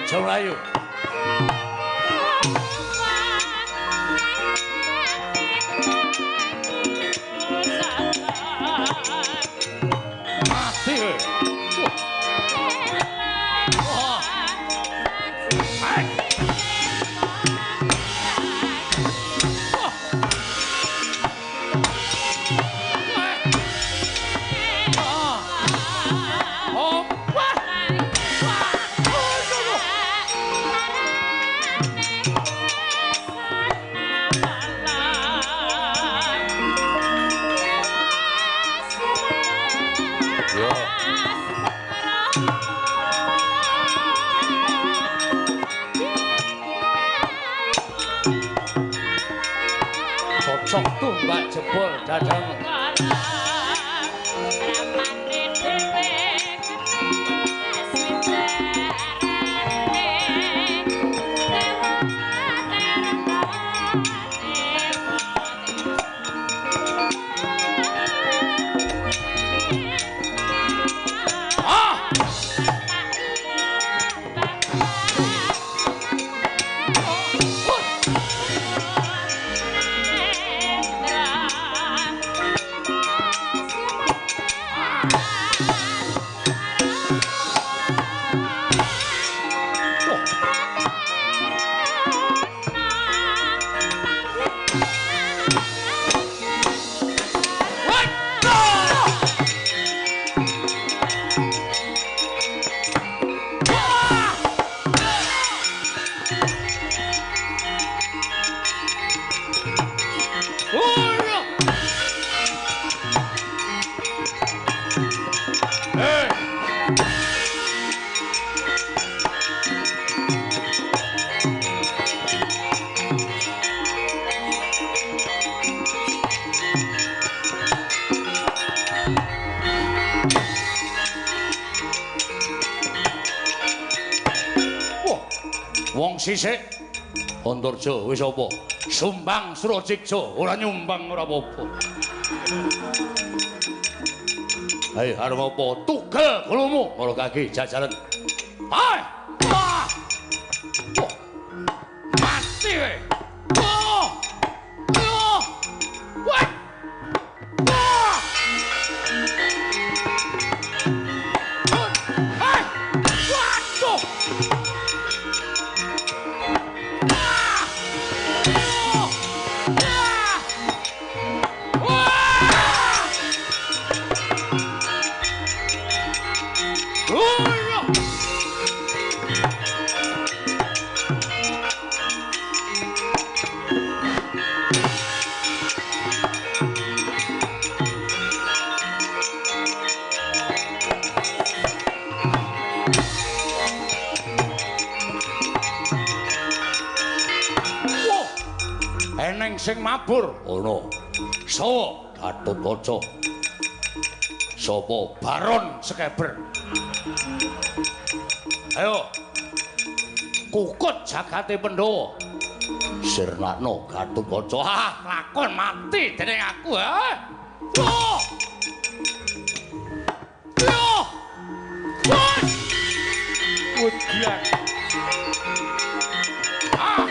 [SPEAKER 2] Aja mlayu. Mati kowe. Wah. Hai. Cocok tumbak jebol dadang. Wong sisik Antarja wis apa? Sumbang Surajigja ora nyumbang ora apa-apa. Ayo arep apa? Tugel gulumu karo kaki jajaran. Hai! Wah! Oh. Mati kowe. Oh! Oh! Wah! Wah! Hai! Waduh! Eneng sing mabur ana sawa Gatotkaca sapa Baron Sekeber. Ayo kukut jagate Pandhawa sirnakno Gatotkaca. Ah lakon mati dening aku ha. Oh! Oh! What? Udian. Ah!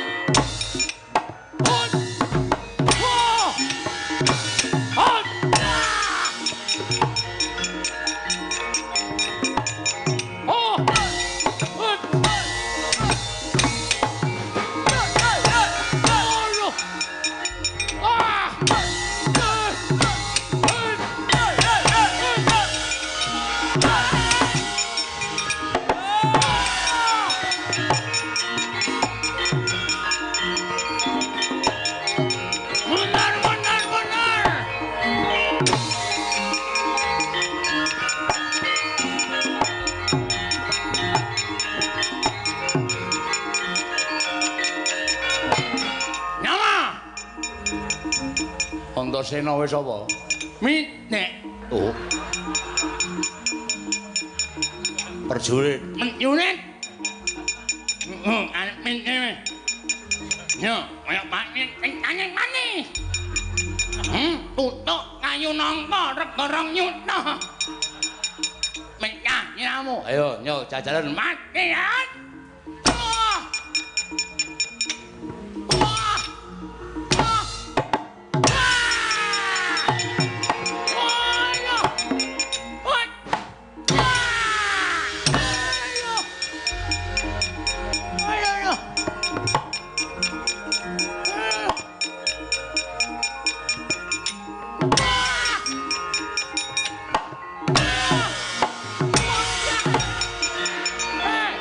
[SPEAKER 2] Antasena wis apa? Minek. Oh. Perjurit. Menyurit. Minek. Yo, kaya maning nanging maning. Tutuk kayu nangka regereng nyutna. Menyah nyiramu. Ayo, nyo jajaran mati ya.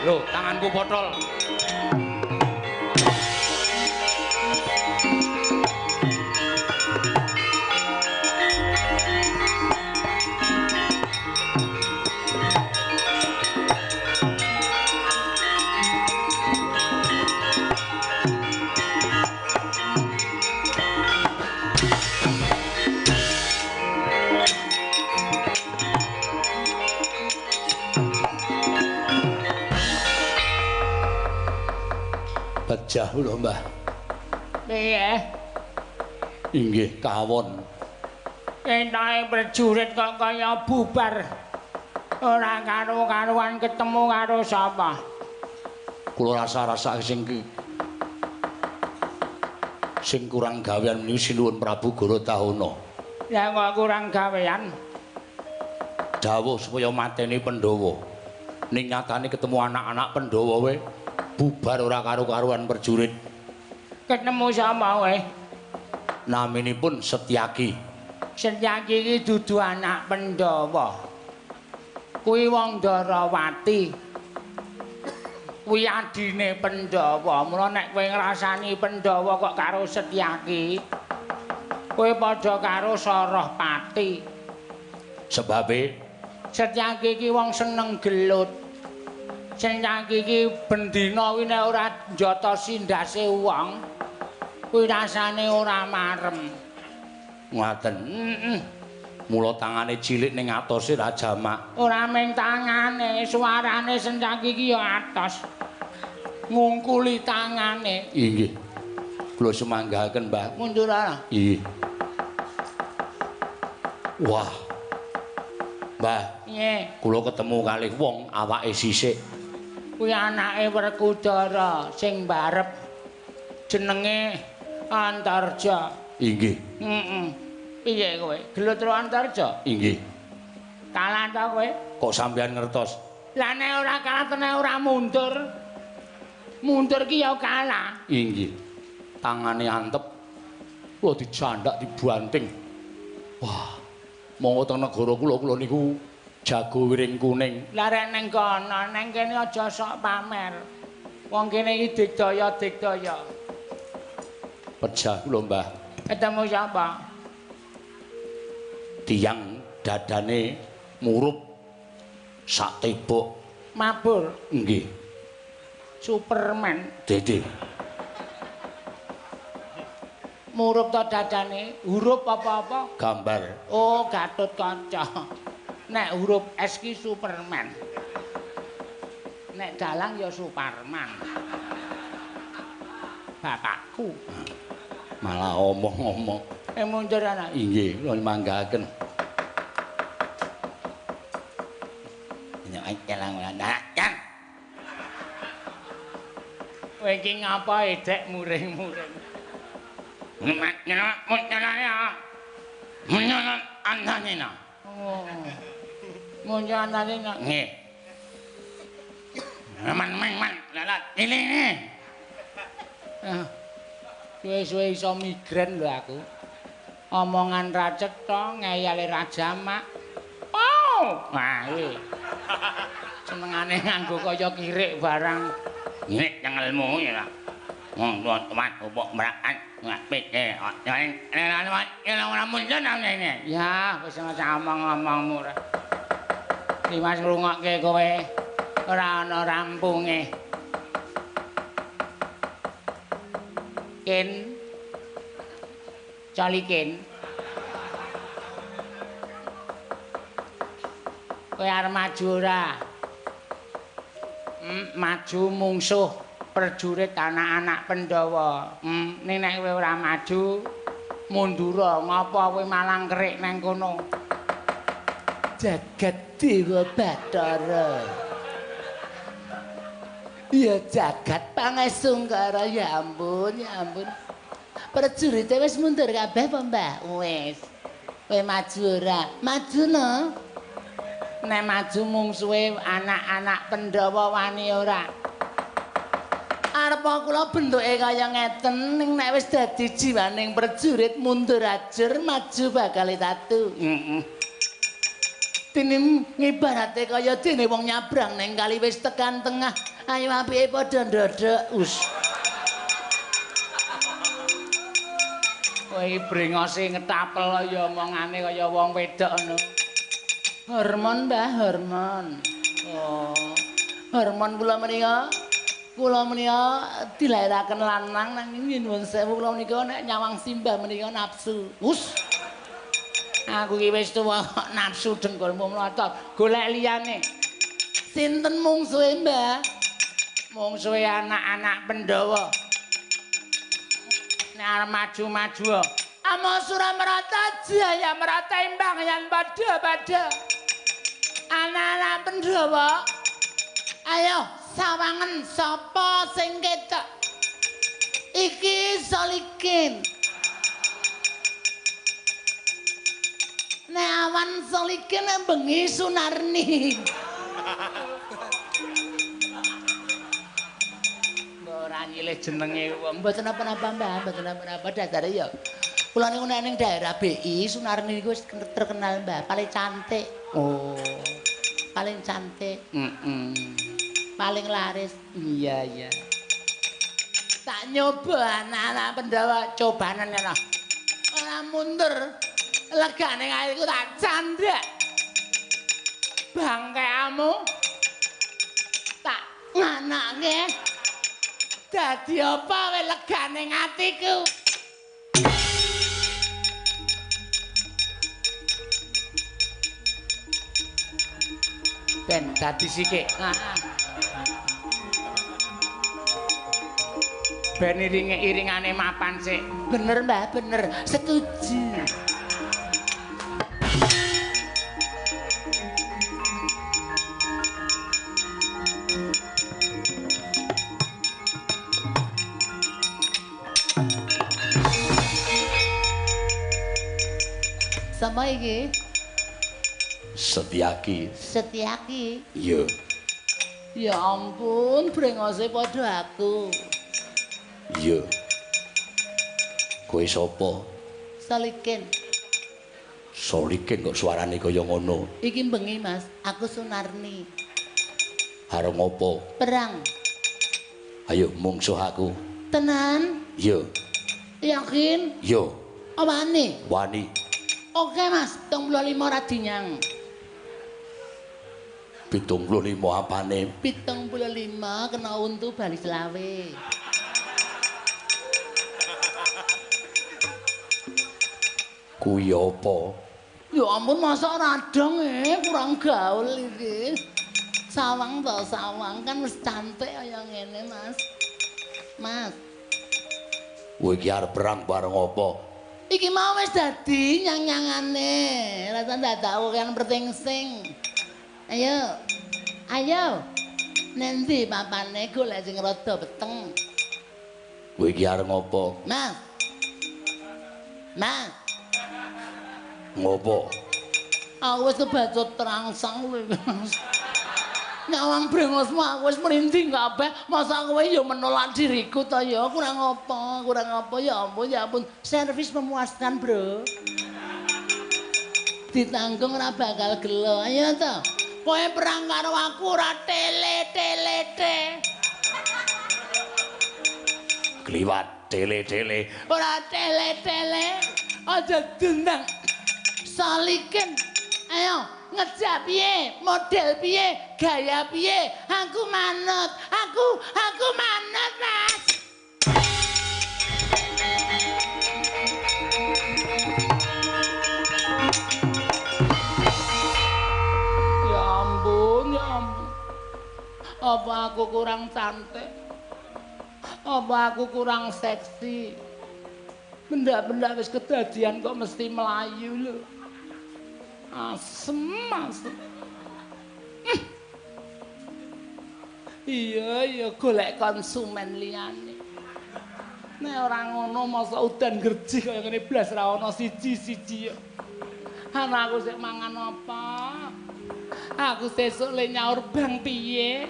[SPEAKER 2] Lho, tanganku botol. Pejah lho, Mbah.
[SPEAKER 1] Piye?
[SPEAKER 2] Inggih, kawon.
[SPEAKER 1] Kentahe prajurit kok kaya bubar. Ora karo-karuan ketemu karo sapa.
[SPEAKER 2] Kula rasa-rasa sing kurang gawean menika sinuwun Prabu Garatahana.
[SPEAKER 1] Ya kok kurang gawean.
[SPEAKER 2] Dawuh supaya mateni Pandhawa. Ning nyatane ketemu anak-anak Pandhawa we bubar ora karo-karuan prajurit.
[SPEAKER 1] Ketemu sapa we?
[SPEAKER 2] Naminipun Setyaki.
[SPEAKER 1] Setyaki iki dudu anak Pandhawa. Kuwi wong Darawati. Kuwi adine Pandhawa. Mula nek kowe ngrasani Pandhawa kok karo Setyaki, kowe padha karo Sarahpati.
[SPEAKER 2] Sebabe
[SPEAKER 1] Setyaki iki wong seneng gelut. Setyaki iki bendina kuwi nek ora njotosi ndase wong, kuwi rasane ora marem.
[SPEAKER 2] Ngoten. Mula tangane cilik ning atose ra jamak.
[SPEAKER 1] Ora mung tangane, suarane Setyaki iki ya atos. Ngungkuli tangane.
[SPEAKER 2] Inggih. Kula semanggahaken, Mbah.
[SPEAKER 1] Mundur ana.
[SPEAKER 2] Inggih. Wah. Mbah,
[SPEAKER 1] Piye?
[SPEAKER 2] kula ketemu kalih wong awake sisik.
[SPEAKER 1] Kuwi anake Werkudara sing mbarep. Jenenge Antarja.
[SPEAKER 2] Inggih.
[SPEAKER 1] Piye kowe? Gelut karo Antarja?
[SPEAKER 2] Inggih.
[SPEAKER 1] Kalah ta kowe?
[SPEAKER 2] Kok sampeyan ngertos?
[SPEAKER 1] Lah nek ora kalah tenan ora mundur. Mundur ki ya kalah.
[SPEAKER 2] Inggih. Tangane antep. Kula dijandak dibanting. Wah. Monggo teng negara kula niku jago wiring kuning.
[SPEAKER 1] Lah rek ning kono, ning kene aja sok pamer. Wong kene iki digdaya-digdaya.
[SPEAKER 2] Pejah kula, Mbah.
[SPEAKER 1] Ketemu sapa?
[SPEAKER 2] Tiyang dadane murup sak tebok.
[SPEAKER 1] Mabur.
[SPEAKER 2] Nggih.
[SPEAKER 1] Superman.
[SPEAKER 2] Dede.
[SPEAKER 1] Murup to dadane, huruf apa-apa?
[SPEAKER 2] Gambar.
[SPEAKER 1] Oh, Gatotkaca. Nek huruf S ki Superman. Nek dalang ya Superman. Bapakku.
[SPEAKER 2] Malah omong-omong.
[SPEAKER 1] Mundur ana.
[SPEAKER 2] Inggih, kula manggahaken. Nek kelang kan.
[SPEAKER 1] Kowe iki ngapa edek muring-muring?
[SPEAKER 2] Munyono andanena.
[SPEAKER 1] Oh. Munyo andanena.
[SPEAKER 2] Nggih. Man, lalat. Ini.
[SPEAKER 1] Suwe-suwe iso migren lho aku. Omongan ra cetha, ngeyale ra jamak. Oh, nah iki. Senengane nganggo kaya kirik barang.
[SPEAKER 2] Nggih, nyengelmu ya. Wong teman upuk merakan ngapik ora mundur namene.
[SPEAKER 1] Ya, wis ngomong-ngomongmu ra. Dimas ngrungokke kowe ora ana rampunge. Ken Caliken. Kowe arep maju ora? Maju mungsuh prajurit anak-anak Pandhawa. Ning nek kowe ora maju, mundura ngapa kowe malang kerik nang kono? Jagat Dewa Bathara. Ya jagat pangesungkara, ya ampun, ya ampun. Prajurit wis mundur kabeh apa, Mbah? Wis. Kowe maju ora? Maju no. Nek maju mungsuhe anak-anak Pandhawa wani ora? Arep kula bentuke kaya ngeten ning nek wis dadi jiwaning prajurit mundur ajur maju bakal tatu.
[SPEAKER 3] Dene ngibarate kaya dene wong nyabrang ning kali wis tekan tengah. Ayo apike padha ndodok.
[SPEAKER 1] Kowe iki brengose ngetapel ya omongane kaya wong wedok ngono.
[SPEAKER 3] Hormon, Mbah, hormon.
[SPEAKER 1] Oh,
[SPEAKER 3] Hormon kula menika dilairaken lanang nanging nyuwun sewu kula menika nek nyawang simbah menika nafsu.
[SPEAKER 1] aku iki wis tuwa kok nafsu dengkulmu mlotot. Golek liyane.
[SPEAKER 3] Sinten mungsuhe, Mbah?
[SPEAKER 1] Mungsuhe anak-anak Pandhawa. Nek arep maju-maju.
[SPEAKER 3] Amo Suramarata Jaya Marata imbang yang padha-padha. Anak-anak Pandhawa. Ayo sawangen sapa sing ketok? Iki Solikin. Nek awan Solikin bengi Sunarni.
[SPEAKER 1] Ora nyilih jenenge wong.
[SPEAKER 3] Mboten apa-apa, Mbah, mboten apa-apa dasare ya. Kula niku nek ning daerah BI Sunarni niku wis terkenal, Mbah, paling cantik.
[SPEAKER 1] Oh,
[SPEAKER 3] Paling cantik, paling laris.
[SPEAKER 1] iya.
[SPEAKER 3] Tak nyoba anak-anak Pandhawa cobanan ngono. Ora mundur. Legane kaliku tak candhak. Bangkeamu tak nganake. Dadi apa wae legane atiku.
[SPEAKER 1] Ben dadi sikik. Ben iringane mapan sik.
[SPEAKER 3] Bener, Mbah, bener. Setuju. Sama iki?
[SPEAKER 2] Setyaki.
[SPEAKER 3] Setyaki.
[SPEAKER 2] Iya.
[SPEAKER 3] Ya ampun, brengose padha aku.
[SPEAKER 2] Iya. Kowe sapa?
[SPEAKER 3] Solikin.
[SPEAKER 2] Solikin kok suarane kaya ngono.
[SPEAKER 3] Iki bengi, Mas. Aku Sunarni.
[SPEAKER 2] Arep ngopo?
[SPEAKER 3] Perang.
[SPEAKER 2] Ayo mungsuh aku.
[SPEAKER 3] Tenan?
[SPEAKER 2] Iya.
[SPEAKER 3] Yakin?
[SPEAKER 2] Iya.
[SPEAKER 3] Wani?
[SPEAKER 2] Wani.
[SPEAKER 3] Oke, Mas. 75 ra dinyang.
[SPEAKER 2] 75 apane?
[SPEAKER 3] 75 kena untu bali selawe.
[SPEAKER 2] Kuwi apa?
[SPEAKER 3] Ya ampun, masa radong kurang gaul iki. Sawang to, sawang kan wis cantik kaya ngene, Mas. Mas,
[SPEAKER 2] Kowe iki arep perang bareng apa?
[SPEAKER 3] iki mau wis dadi nyang-nyangane. Rasa ndak tau kan pertingsing. Ayo. Ayo. Nendi papane golek sing rada beteng.
[SPEAKER 2] Kowe iki arep ngopo?
[SPEAKER 3] Mas. Mas.
[SPEAKER 2] Ngopo?
[SPEAKER 3] Aku wis kebacut terangsang lho. Nyawang brengosmu aku wis merinding kabeh. Masa kowe ya menolak diriku to ya? Kurang apa? Kurang apa? Ya ampun, ya ampun. Servis memuaskan, Bro. Ditanggung ora bakal gelo. Ayo to. Kowe perang karo aku ora tele-tele-te.
[SPEAKER 2] Kliwat tele-tele.
[SPEAKER 3] Ora tele-tele. Aja dendang. Solikin. Ayo, ngejak piye? Model piye? Gaya piye? Aku manut. Aku manut, Mas. Ya ampun, ya ampun. Apa aku kurang cantik? Apa aku kurang seksi? Benda-benda wis kedadian kok mesti melayu lho. Asem. Iya, golek konsumen liyane. Nek ora ngono masa udan gerji kaya ngene blas ra ana siji-siji ya. Anakku sik mangan apa? Aku sesuk le nyaur bang piye?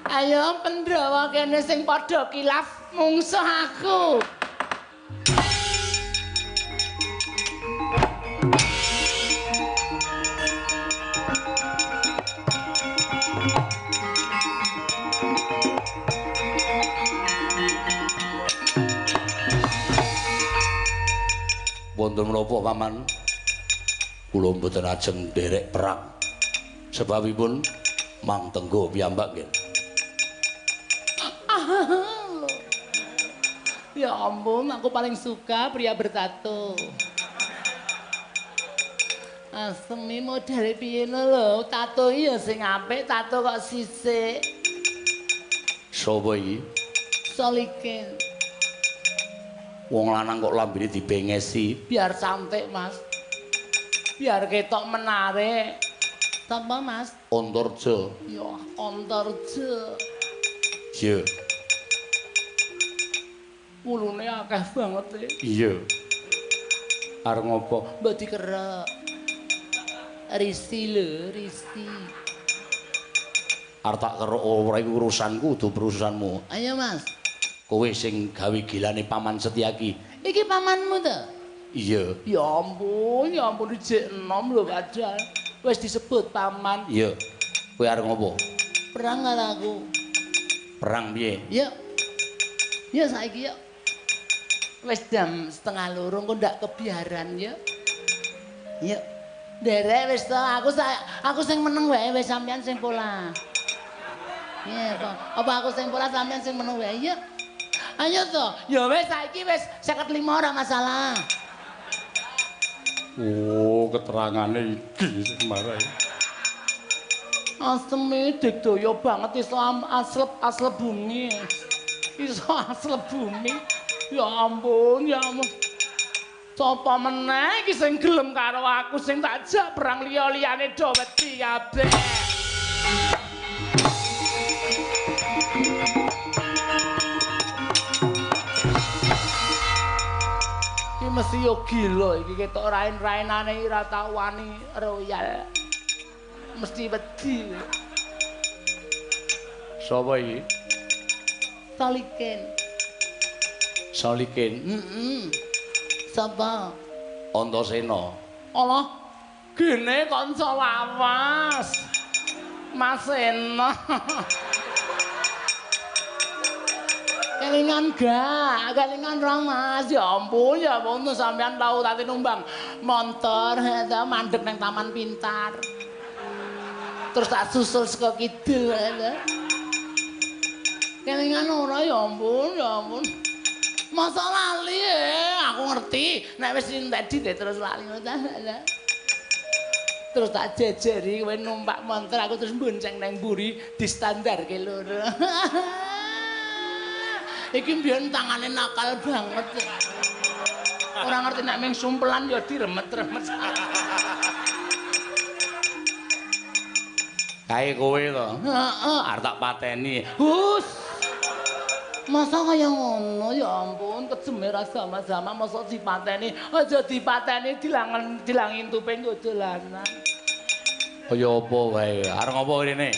[SPEAKER 3] Ayo Pandhawa kene sing padha kilaf mungsuh aku.
[SPEAKER 2] wonten menapa paman? Kula mboten ajeng nderek perang. Sebabipun Mang Tenggo piyambak nggih.
[SPEAKER 3] Ya ampun, aku paling suka pria bertato. Asemi modele piye lho, tato iya sing apik, tato kok sisik.
[SPEAKER 2] Sapa iki?
[SPEAKER 3] Solikin.
[SPEAKER 2] Wong lanang kok lambene dibengesi.
[SPEAKER 3] Biar cantik, Mas. Biar ketok menarik. Sapa, Mas?
[SPEAKER 2] Antarja.
[SPEAKER 3] Ya, Antarja.
[SPEAKER 2] Iya.
[SPEAKER 3] Wulune akeh banget e.
[SPEAKER 2] Iya. Arep ngopo?
[SPEAKER 3] Mbok dikerek. Risi lho, risi.
[SPEAKER 2] Arep tak keruk ora iku urusanku, kudu urusanmu.
[SPEAKER 3] Ayo, Mas.
[SPEAKER 2] Kowe sing gawe gilane Paman Setyaki.
[SPEAKER 3] Iki pamanmu to?
[SPEAKER 2] Iya.
[SPEAKER 3] Ya ampun dijek enom lho padahal. Wis disebut paman.
[SPEAKER 2] Iya. Kowe arep ngopo?
[SPEAKER 3] Perang karo aku.
[SPEAKER 2] Perang piye?
[SPEAKER 3] Yuk. Ya saiki yuk. Wis jam 1:30 kok ndak kebiaran yuk. Yuk. Derek wis to, aku sing meneng wae wis sampean sing pola. Iya to. Apa aku sing pola sampean sing meneng wae yuk. Ayo to. Ya wis saiki wis 55 ora masalah.
[SPEAKER 2] Oh, keterangane iki sing marai.
[SPEAKER 3] Aseme digdaya banget iso aslep bumi. Iso aslep bumi. Ya ampun, ya ampun. Sapa meneh iki sing gelem karo aku sing tak jak perang liya-liyane do wedi kabeh. Iki mesti yo gila iki ketok rain-rainane ora tau wani royal. Mesti wedi.
[SPEAKER 2] Sapa iki?
[SPEAKER 3] Solikin.
[SPEAKER 2] Solikin.
[SPEAKER 3] Sapa?
[SPEAKER 2] Antasena.
[SPEAKER 3] Allah, gene kanca lawas. Mas Ena. Kelingan rong Mas. Ya ampun sampean tau tadi numbang motor mandeg nang Taman Pintar. Terus tak susul saka kidul. Kelingan ora ya ampun. Masa lali aku ngerti nek wis entek terus lali terus tak jejeri kowe numpak montor aku terus bonceng nang mburi distandarke loro. Iki mbiyen tangane nakal banget. Ora ngerti nek ming sumpelan ya diremet-remet.
[SPEAKER 2] Kae kowe to. Heeh, arep tak pateni.
[SPEAKER 3] Hus. Masa kaya ngono ya ampun kejeme ra sama-sama masa dipateni aja dipateni dilangin tuping dolanan.
[SPEAKER 2] Kaya apa wae? Arep ngopo rene?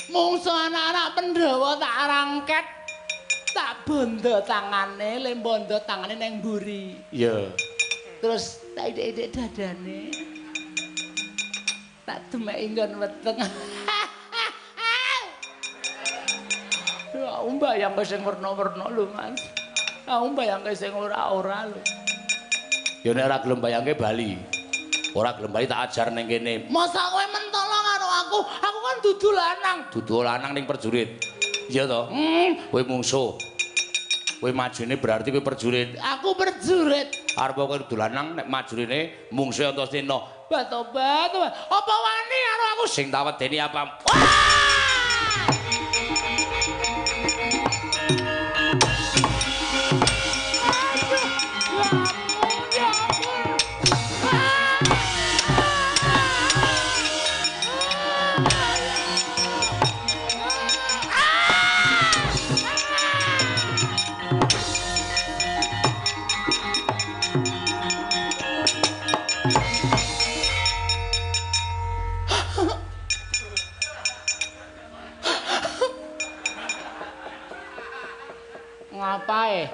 [SPEAKER 3] Mungsu anak-anak Pandhawa tak rangket tak bondo tangane, le bondo tangane nang mburi.
[SPEAKER 2] Iya.
[SPEAKER 3] Terus tak idek-idek dadane. Tak demeki nggon weteng. Aku mbayang sing werna-werna lho, Mas. Aku mbayang sing ora-ora lho.
[SPEAKER 2] Ya nek ora gelem bayangke bali. Ora gelem bali tak ajar ning kene.
[SPEAKER 3] Masa kowe mentolo karo aku? Aku kan dudu lanang.
[SPEAKER 2] Dudu lanang ning perjurit. Iya to? Kowe mungsuh. Kowe majune berarti kowe perjurit.
[SPEAKER 3] Aku perjurit.
[SPEAKER 2] Arep kowe dudu lanang nek majurine mungsuh Antasena.
[SPEAKER 3] Batobat. Apa wani karo aku
[SPEAKER 2] Sing tak wedeni apa?
[SPEAKER 3] Ngapae?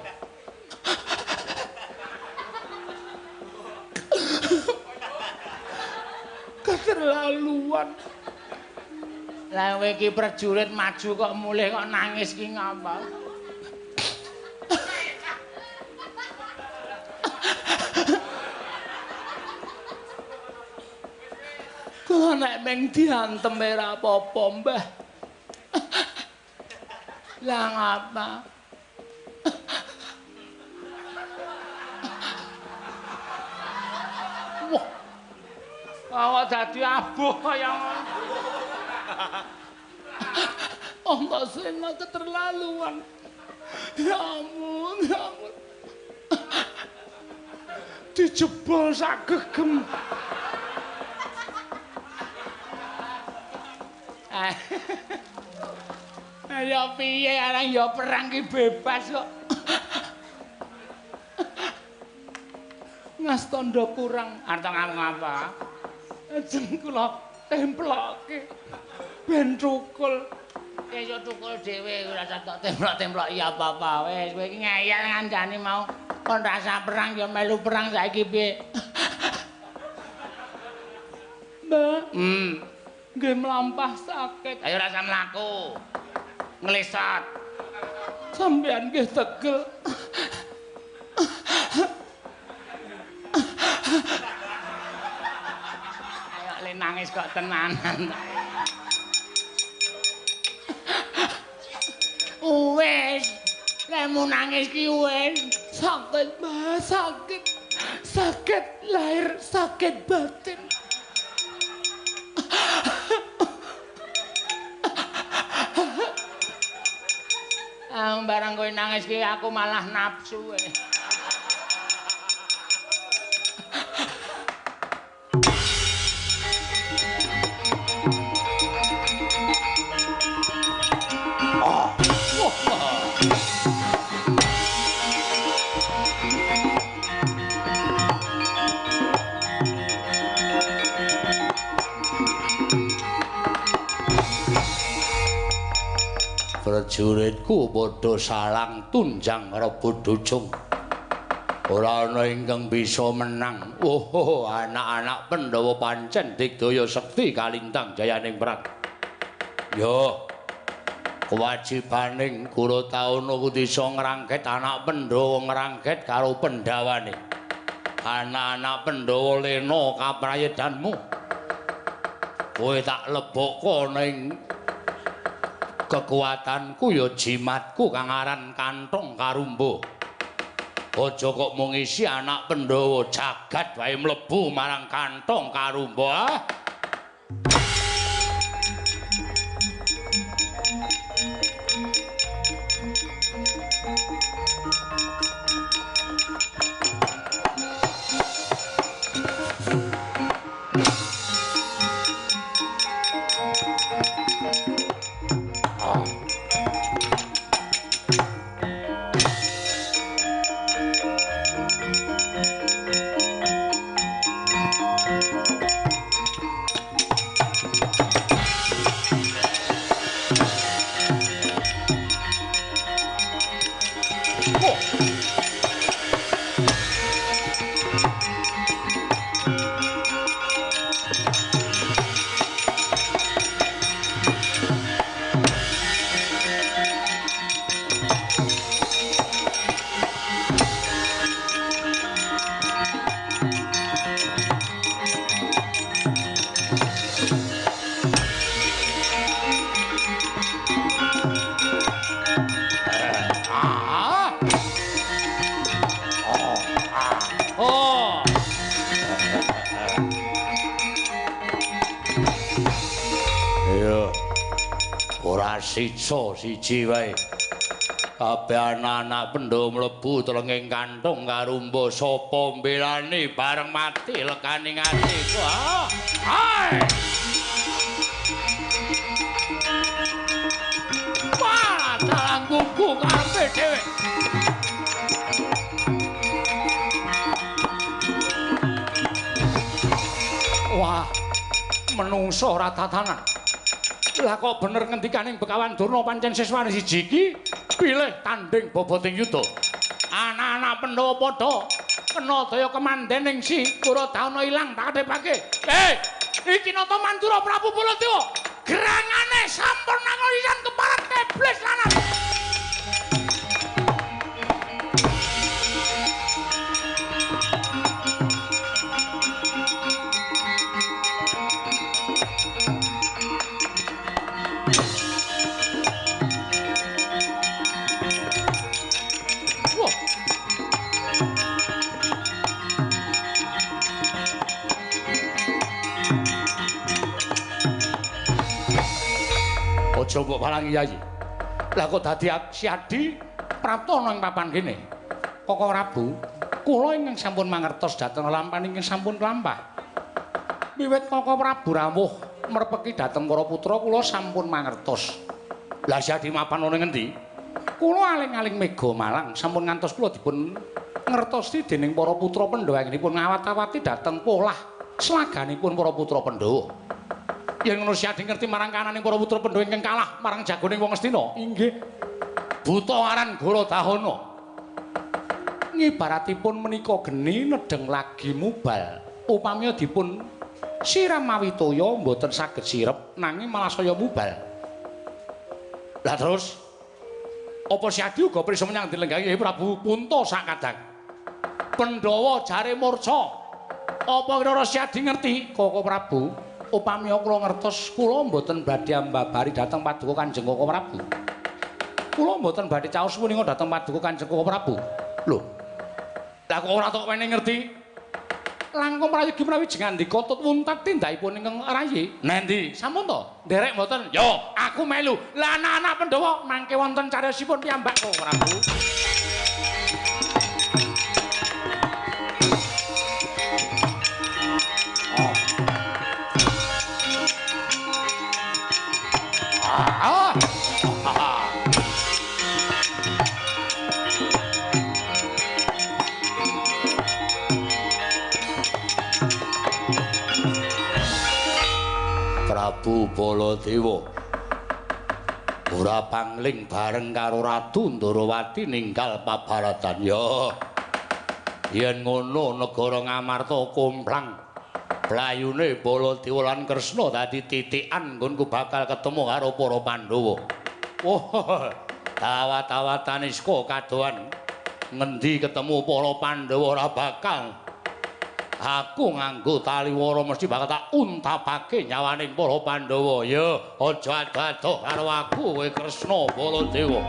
[SPEAKER 3] Keterlaluan. Lah kowe iki prajurit maju kok mulih kok nangis ki ngapa? nek ming diantem ora apa-apa, Mbah. Lah ngapa? Wah. Awak dadi abuh kaya ngono. Antasena keterlaluan. Ya ampun, ya ampun. Dijebol sak gegem. Ya piye arang ya perang ki bebas kok. Ngas tandha kurang. Arep ngapa? Ajeng kula templokke. Ben cukul. Ya yo cukul dhewe ora usah tok templok-templok ya apa-apa wis kowe iki ngeyel ngancani mau kon rasa perang ya melu perang saiki piye. Mbak. Nggih mlampah sakit. Ayo rasa mlaku. Nglesot. Sampeyan nggih tegel. Ayo le nangis kok tenanan. Wes, lemu nangis ki wes. Sakit, Mbak, sakit. Sakit lahir, sakit batin. Barang kowe nangis ki aku malah nafsu.
[SPEAKER 2] Prajuritku padha salang tunjang rebut dujung. Ora ana ingkang bisa menang. Oh, anak-anak Pandhawa pancen digdaya sekti kalintang jayaning perang. Yo. Kewajibaning Guratawna kudu iso ngrangket anak Pandhawa ngrangket karo Pandhawane. Anak-anak Pandhawa lena kaprayedanmu. Kowe tak lebokko ning kekuatanku ya jimatku kang aran Kantong Karumba. Aja kok mung isi anak Pandhawa jagat wae mlebu marang Kantong Karumba. Sisa siji wae. Kabeh anak-anak Pandhawa mlebu telenging Kantong Karumba sapa mbelani bareng mati lekaning atiku. Hai! Wah, dalang kuku karepe dhewe. Wah, menungso ora tatanan. Lah kok bener ngendikaning Bekawan Durna pancen siswane siji iki pilih tanding boboting yuda. Anak-anak Pandhawa padha kena daya kemandening si Guratawna ilang tak adepake. Iki nata Mantura Prabu Baladewa. Gerangane sampun nangolisan keparat iblis lanang. Aja mbok palangi Yayi. Lah kok dadi si Adi prapta ana ing papan kene. Koko Prabu, kula ingkang sampun mangertos dhateng lampahan ingkang sampun lampah. Wiwit Koko Prabu rawuh merpeki dhateng para putra kula sampun mangertos. Lah si Adi mapan ana ngendi? Kula aling-aling mega Malang sampun ngantos kula dipun ngertosi dening para putra Pandhawa ingkang ngawat-awati dhateng polah slaganipun para putra Pandhawa. Yen ngono si Adi ngerti marang kananing para putra Pandhawa ingkang kalah marang jagoning wong Astina. Inggih. Buta aran Gorodahana. Ngibaratipun menika geni nedeng lagi mubal. Upami dipun siram mawi toya mboten saged sirep nanging malah saya mubal. Lah terus apa si Adi uga prisa menyang dilenggahi Prabu Punta sakadang. Pandhawa jare murca. Apa kira si Adi ngerti Koko Prabu? Upami kula ngertos kula mboten badhe ambabari dhateng paduka Kanjeng Koko Prabu. Kula mboten badhe caos punika dhateng paduka Kanjeng Koko Prabu. Lho. Lah kok ora tok wene ngerti? Langkung prayogi menawi jengandika tut wuntat tindakipun ingkang rayi. Nendi? Sampun to? Nderek mboten? Yo, aku melu. Lah anak-anak Pandhawa mangke wonten cariyosipun piyambak Koko Prabu. Prabu Baladewa ora pangling bareng karo Ratu Ndarawati ninggal pabaratan. Ya yen ngono negara Ngamarta kumplang blayune Baladewa lan Kresna dadi titikan nggonku bakal ketemu karo para Pandhawa. Oh, tawat-tawatan iska kadohan ngendi ketemu para Pandhawa ora bakal aku nganggo taliwara mesti bakal tak untapake nyawaning para Pandhawa. Ya, aja ado-ado karo aku kowe Kresna Baladewa.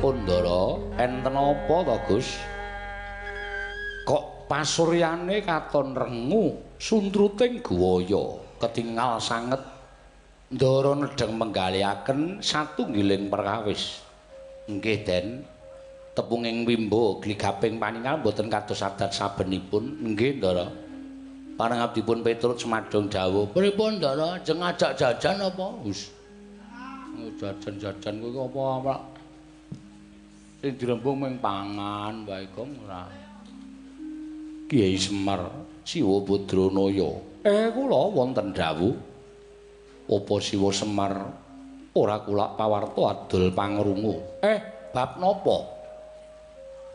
[SPEAKER 2] Ndara, enten apa to, Gus? Kok pasuryane katon rengu, suntruting guwaya, ketingal sanget. Ndara nedheng menggalihaken satunggiling perkawis. Nggih, Den. Tepunging wimbo gligaping paningal boten kados adat sabenipun. Nggih, Ndara. Panangabdipun Petrus semadhong dawuh. Pripun, Ndara? Ajeng ngajak jajan apa, Gus? Jajan-jajan kuwi apa? Sing dirembung mung pangan wae kok ora. Kiai Semar Siwa Badranaya. Kula wonten dawuh. Apa Siwa Semar ora kulak pawarta adol pangrungu. Bab napa?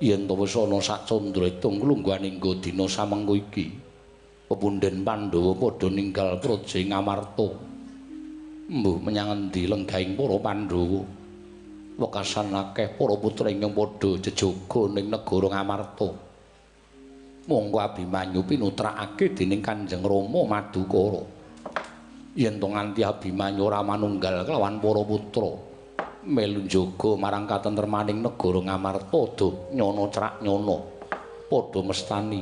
[SPEAKER 2] Yen to wis ana sak Candraetung lungguhaning dina samengko iki. Pepundhen Pandhawa padha ninggal praja Ngamarta. Mbuh menyang endi lenggahing para Pandhawa? Wekasan akeh para putra ingkang padha jejaga ning negara Ngamarta. Monggo Abimanyu pinutrakake dening Kanjeng Rama Madukara. Yen to nganti Abimanyu ora manunggal kelawan para putra melu njaga marang katentremaning negara Ngamarta do nyono crak nyono padha mestani.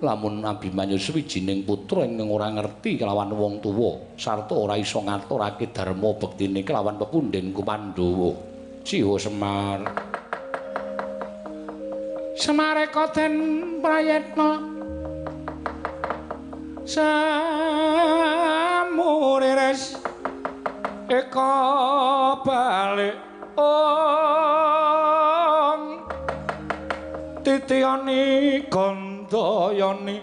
[SPEAKER 2] Lamun Abimanyu sawijining putra ingkang ora ngerti kelawan wong tuwa sarta ora iso ngaturake dharma bektine kelawan pepundhen Pandhawa. Siwa Semar Semareka den prayetna samurires eka balik titiyani gandayani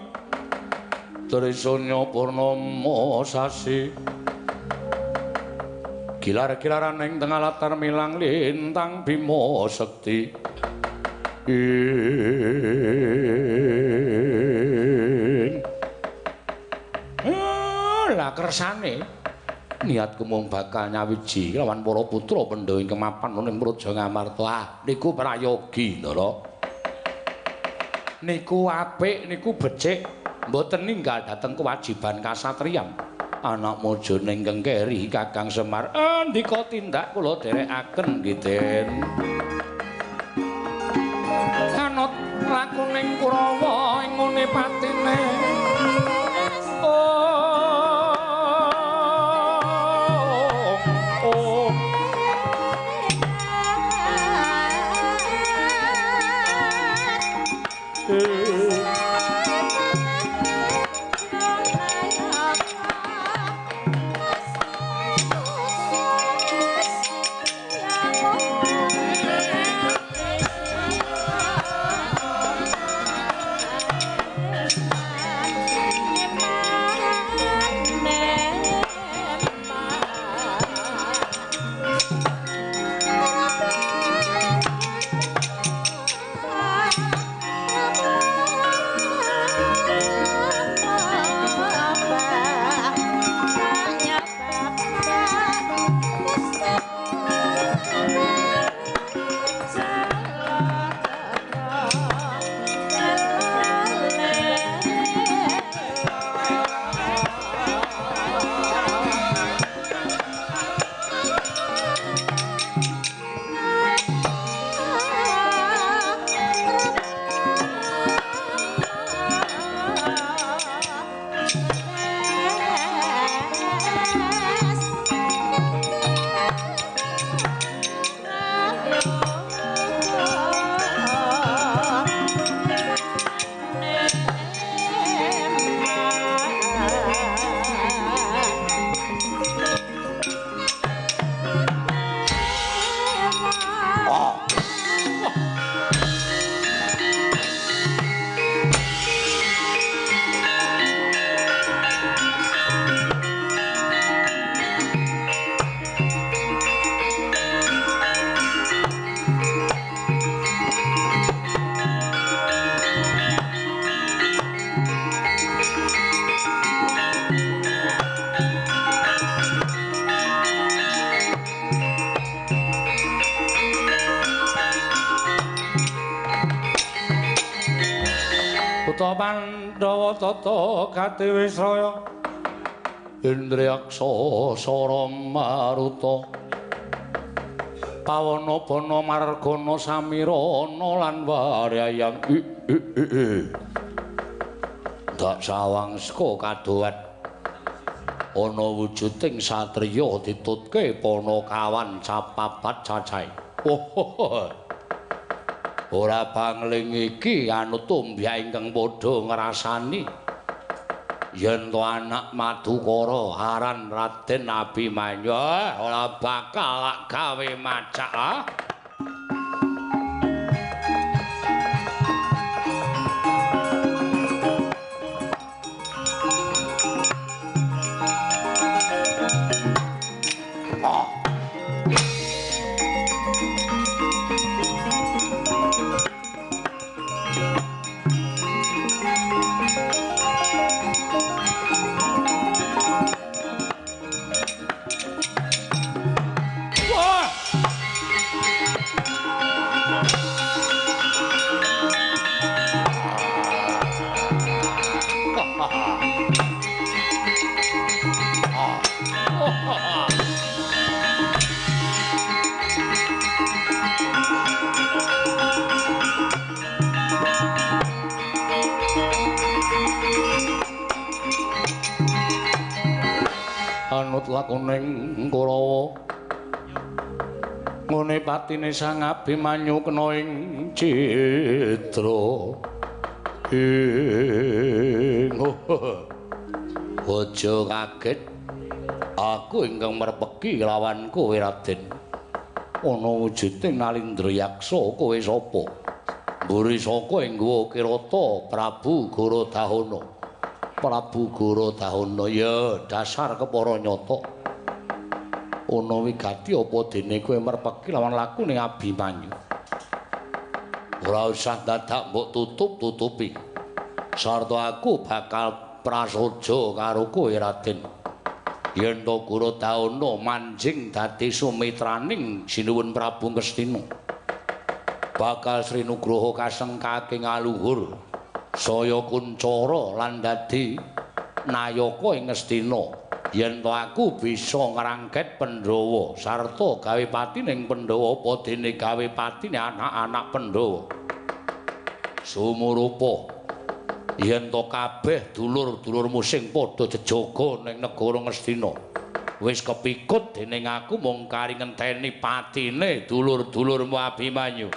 [SPEAKER 2] trisanya purnama sasi gilar-gilaran ing tengah latar milang lintang Bima Sekti. Lah kersane niatku mung bakal nyawiji lawan para putra Pandhawa ingkang mapan ning Praja Ngamarta. Niku prayogi, Ndara. niku apik, niku becik, mboten ninggal dhateng kewajiban kasatriyan. Anak mojone ingkang keri Kakang Semar. Andika tindak kula dherekaken nggih, Den. Anut lakuning Kurawa ing ngene patine. Pandhawa tata Katiwisraya Indriyaksa Sara Maruta Pawana Bana Margana Samirana lan Waryayang dak sawang seka kadohat ana wujuding satriya ditutke Panakawan capapat cacahe. Ora bangling iki anut tumbyak ingkang padha ngrasani yen to anak Madukara aran Raden Abimanyu ora bakal gawe macak. Anut lakuning Kurawa ngene patine Sang Abimanyu kena ing citra aja kaget aku ingkang merpeki lawan kowe Raden ana wujuding Nalindra-yaksa kowe sapa mburi saka ing guwa Kirata Prabu Gorodahana Prabu Gorodahana ya dasar kepara nyata. Ana wigati apa dene kowe merpeki lawan lakune Abimanyu. Ora usah dadak mbok tutup-tutupi. Sarta aku bakal prasaja karo kowe Raden. Yen to Gorodahana manjing dadi sumitraning Sinuwun Prabu Ngastina. Bakal Sri Nugraha kasengkake ngaluhur saya Kuncara lan dadi nayaka ing Ngastina yen to aku bisa ngrangket Pandhawa sarta gawe pati ning Pandhawa apa dene gawe pati ning anak-anak Pandhawa sumurupa yen to kabeh dulur-dulurmu sing padha jejaga ning negara Ngastina wis kepikut dening aku mung kari ngenteni patine dulur-dulurmu Abimanyu.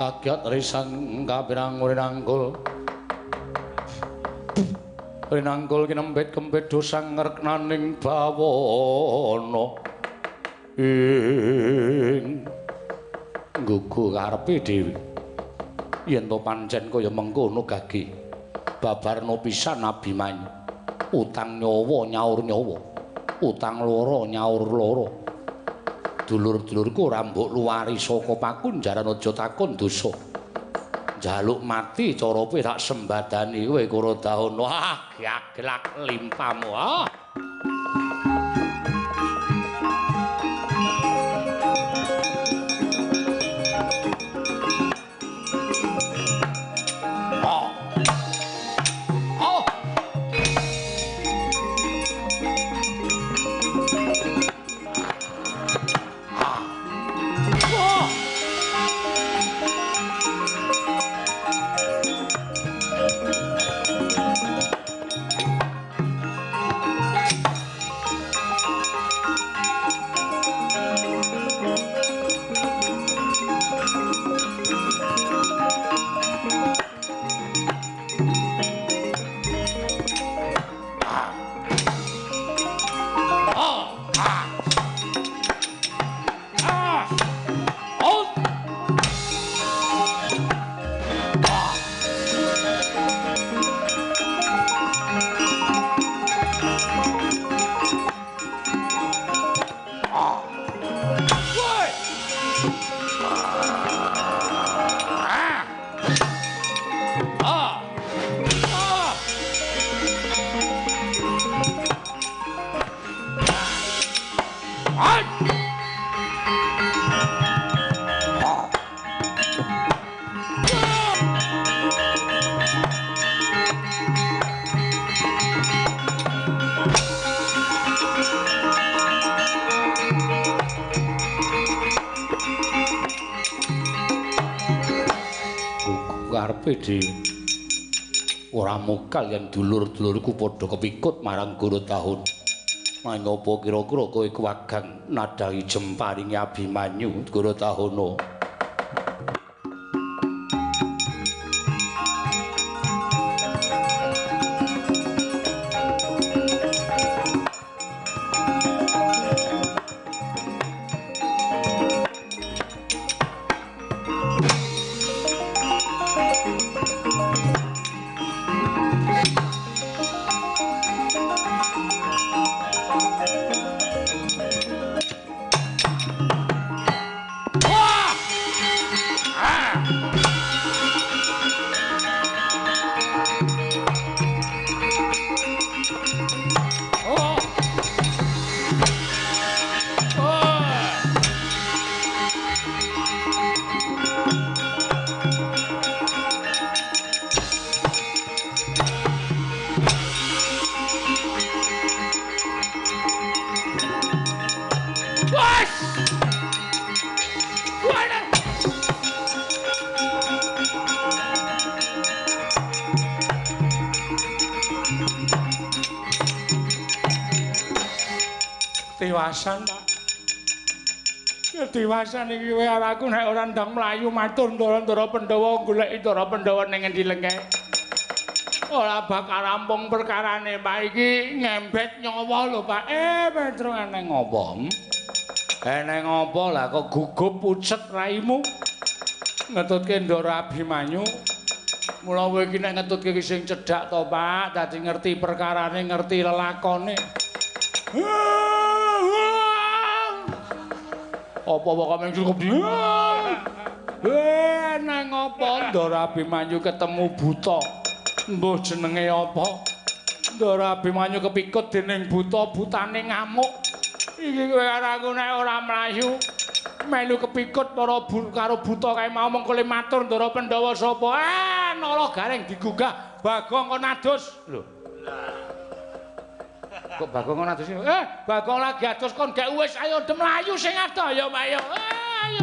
[SPEAKER 2] Kagyat risang kapirang rinangkul rinangkul kinembet kempet dosang ngreknaning bawana ing nggugu karepe dhewe yen to pancen kaya mengkono gage babarna pisan Abimanyu utang nyawa nyaur nyawa utang lara nyaur lara dulur-dulurku ora mbok luwari saka pakunjaran aja takon dosa njaluk mati cara kowe tak sembadani kowe Kurodahana wah gaglak limpamu ora mokal yen dulur-dulurku padha kepikut marang Kurodahana. Mangapa kira-kira kowe kuwagang nadhahi jemparinge Abimanyu Kurodahana?
[SPEAKER 1] Dewasan Pak. Dewasan iki kowe aku nek ora ndang mlayu matur ndara-ndara Pandhawa goleki ndara Pandhawa ning endi lengke. Ora bakal rampung perkarane Pak iki ngembet nyawa lho Pak. Petro eneng apa? Eneng apa lah kok gugup pucet raimu? Ngetutke ndara Abimanyu. Mula kowe iki nek ngetutke sing cedhak to Pak, dadi ngerti perkarane, ngerti lelakone. Apa kok cukup dia? Nang apa Ndara Abimanyu ketemu buta? Mbuh jenenge apa? Ndara Abimanyu kepikut dening buta-butane ngamuk. Iki kowe karo aku nek ora mlayu melu kepikut karo buta kae mau mengko le matur Ndara Pandhawa sapa? Nala Gareng digugah Bagong kon adus. Lho. Kok Bagong kon adus? Bagong lagi adus kon gak wis ayo dem mlayu sing ado ya, Pak ya. Ayo.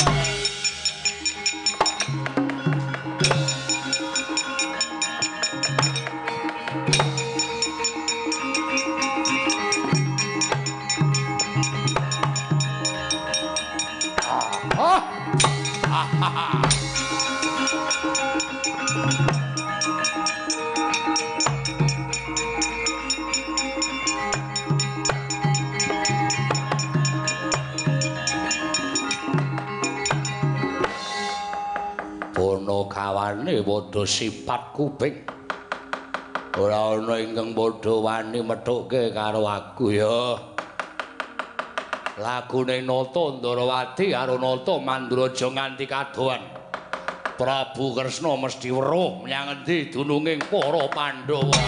[SPEAKER 2] Bono kawane padha sifat kuping. Ora ana ingkang padha wani methuke karo aku ya. Lagune Nata Ndarawati karo Nata Mandraja nganti kadohan. Prabu Kresna mesti weruh menyang endi dununging para Pandhawa.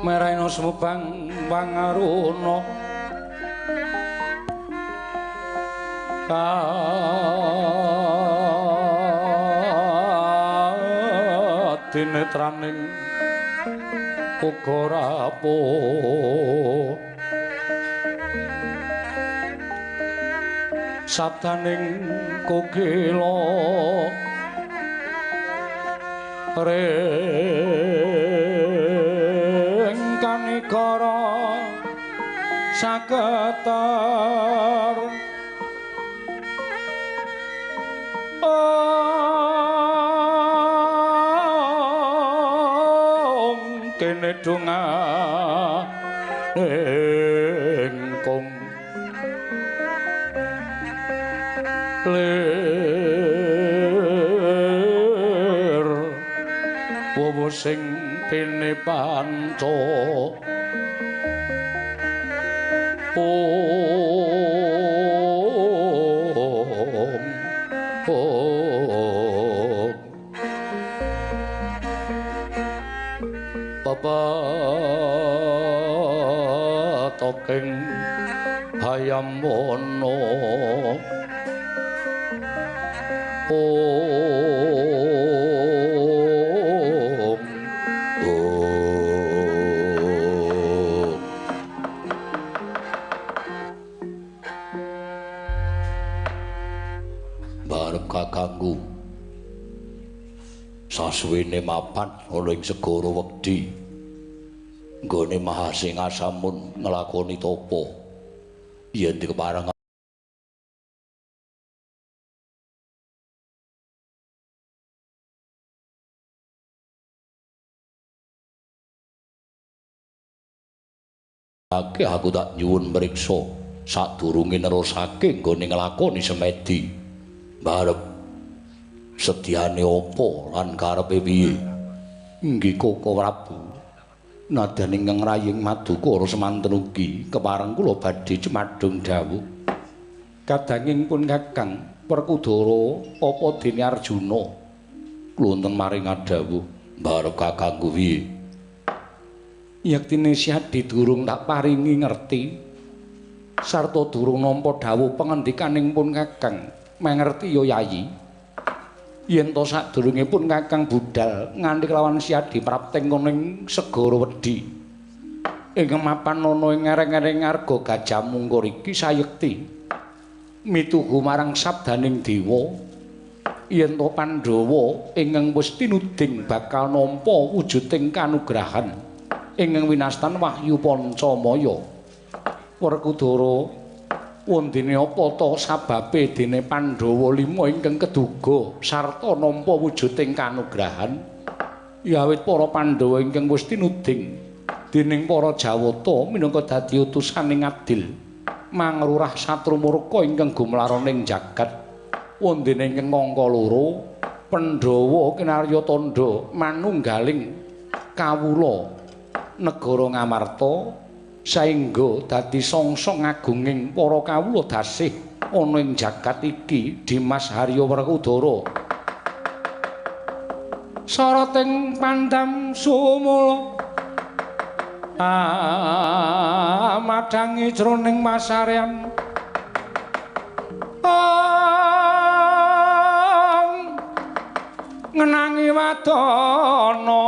[SPEAKER 1] Meraina sumubang pangaruna kadinetraning uga rapuh sataning kukila kanikara saketar kene donga engkong lir wowo sing pene panca
[SPEAKER 2] hayamono barep kakangku sasuwene mapan ana ing segara wekdi nggone Mahasingasamun nglakoni tapa yen dikepareng aku tak nyuwun mriksa sadurunge nerusake nggone nglakoni semedi barep sedyane apa lan karepe piye inggih Koko Prabu nadyan ingkang raying Madukara semanten ugi kepareng kula badhe cemadhung dawuh kadanging pun Kakang Werkudara apa dene Arjuna wonten maring adawuh barep kakangku piye yektine Syadi durung tak paringi ngerti sarta durung nampa dawuh pangandikaning pun Kakang mengerti ya Yayi yen to sadurunge pun Kakang budal nganti kelawan Syadi prapteng ing segara wedi ing mapan ana ing ngereng-ngereng arga Gajah Mungkur iki sayekti mituhu marang sabdaning dewa yen to Pandhawa ingkang wis tinuding bakal nampa wujuding kanugrahan ingkang winastan Wahyu Pancamaya Werkudara wondene apa ta sababe dene Pandhawa 5 ingkang keduga sarta nampa wujuding kanugrahan ya awit para Pandhawa ingkang wis tinuding dening para Jawata minangka dadi utusaning adil mangrurah satru murka ingkang gumlaroning jagat wondene ingkang angka 2 Pandhawa kinarya tandha manunggaling kawula negara Ngamarta saengga dadi songsong agunging para kawula dasih ana ing jagat iki Dimas Harya Werkudara sarating pandam sumula madangi jroning masarean ngenangi wadana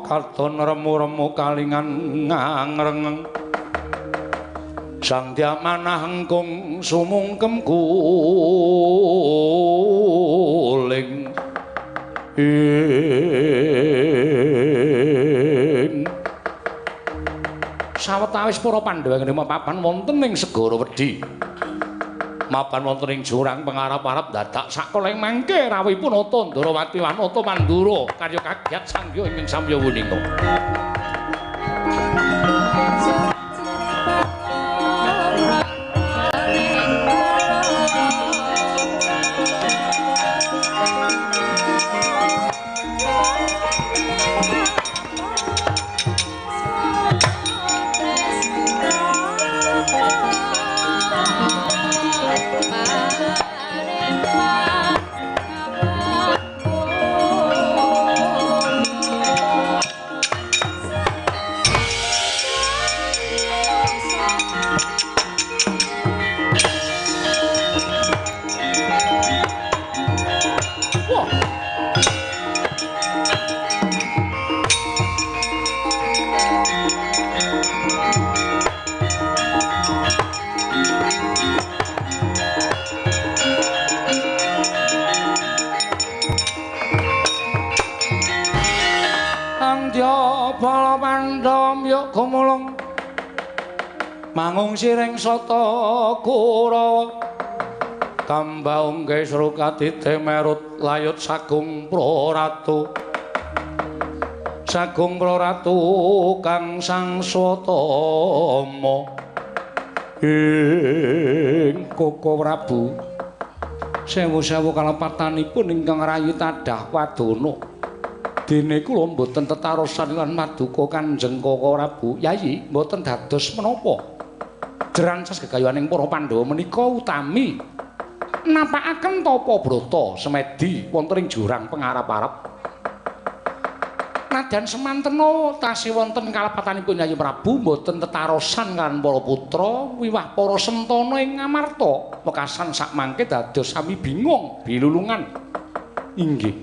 [SPEAKER 2] katon remu-remu kalingan ngangreng sang diamanah engkung sumungkem kuling sawetawis para Pandhawa ngrima papan wonten ing segara wedi mapan wonten ing jurang pengarap-arap dadak sakoleng mangke rawuhipun Nata Ndarawati lan Nata Mandura karya kagiat sangya ingkang samya wuninga. Gumulung mangung siring sata Kurawa kambaung gesru katite merut layut sagung praratu kang sangswatama ing Koko Prabu sewu-sewu kalepatanipun ingkang rayi tadah wadana dene kula mboten tetarosan lan maduka Kanjeng Koko Prabu Yayi mboten dados menapa jerancas gegayuhaning para Pandhawa menika utami napakaken tapa brata semedi wonten ing jurang pengarap-arap Nadyan semantena tasih wonten kalepatanipun Yayi Prabu mboten tetarosan kaliyan para putra wiwah para sentana ing Ngamarta wekasan sak mangke dados sami bingung bilulungan. Inggih.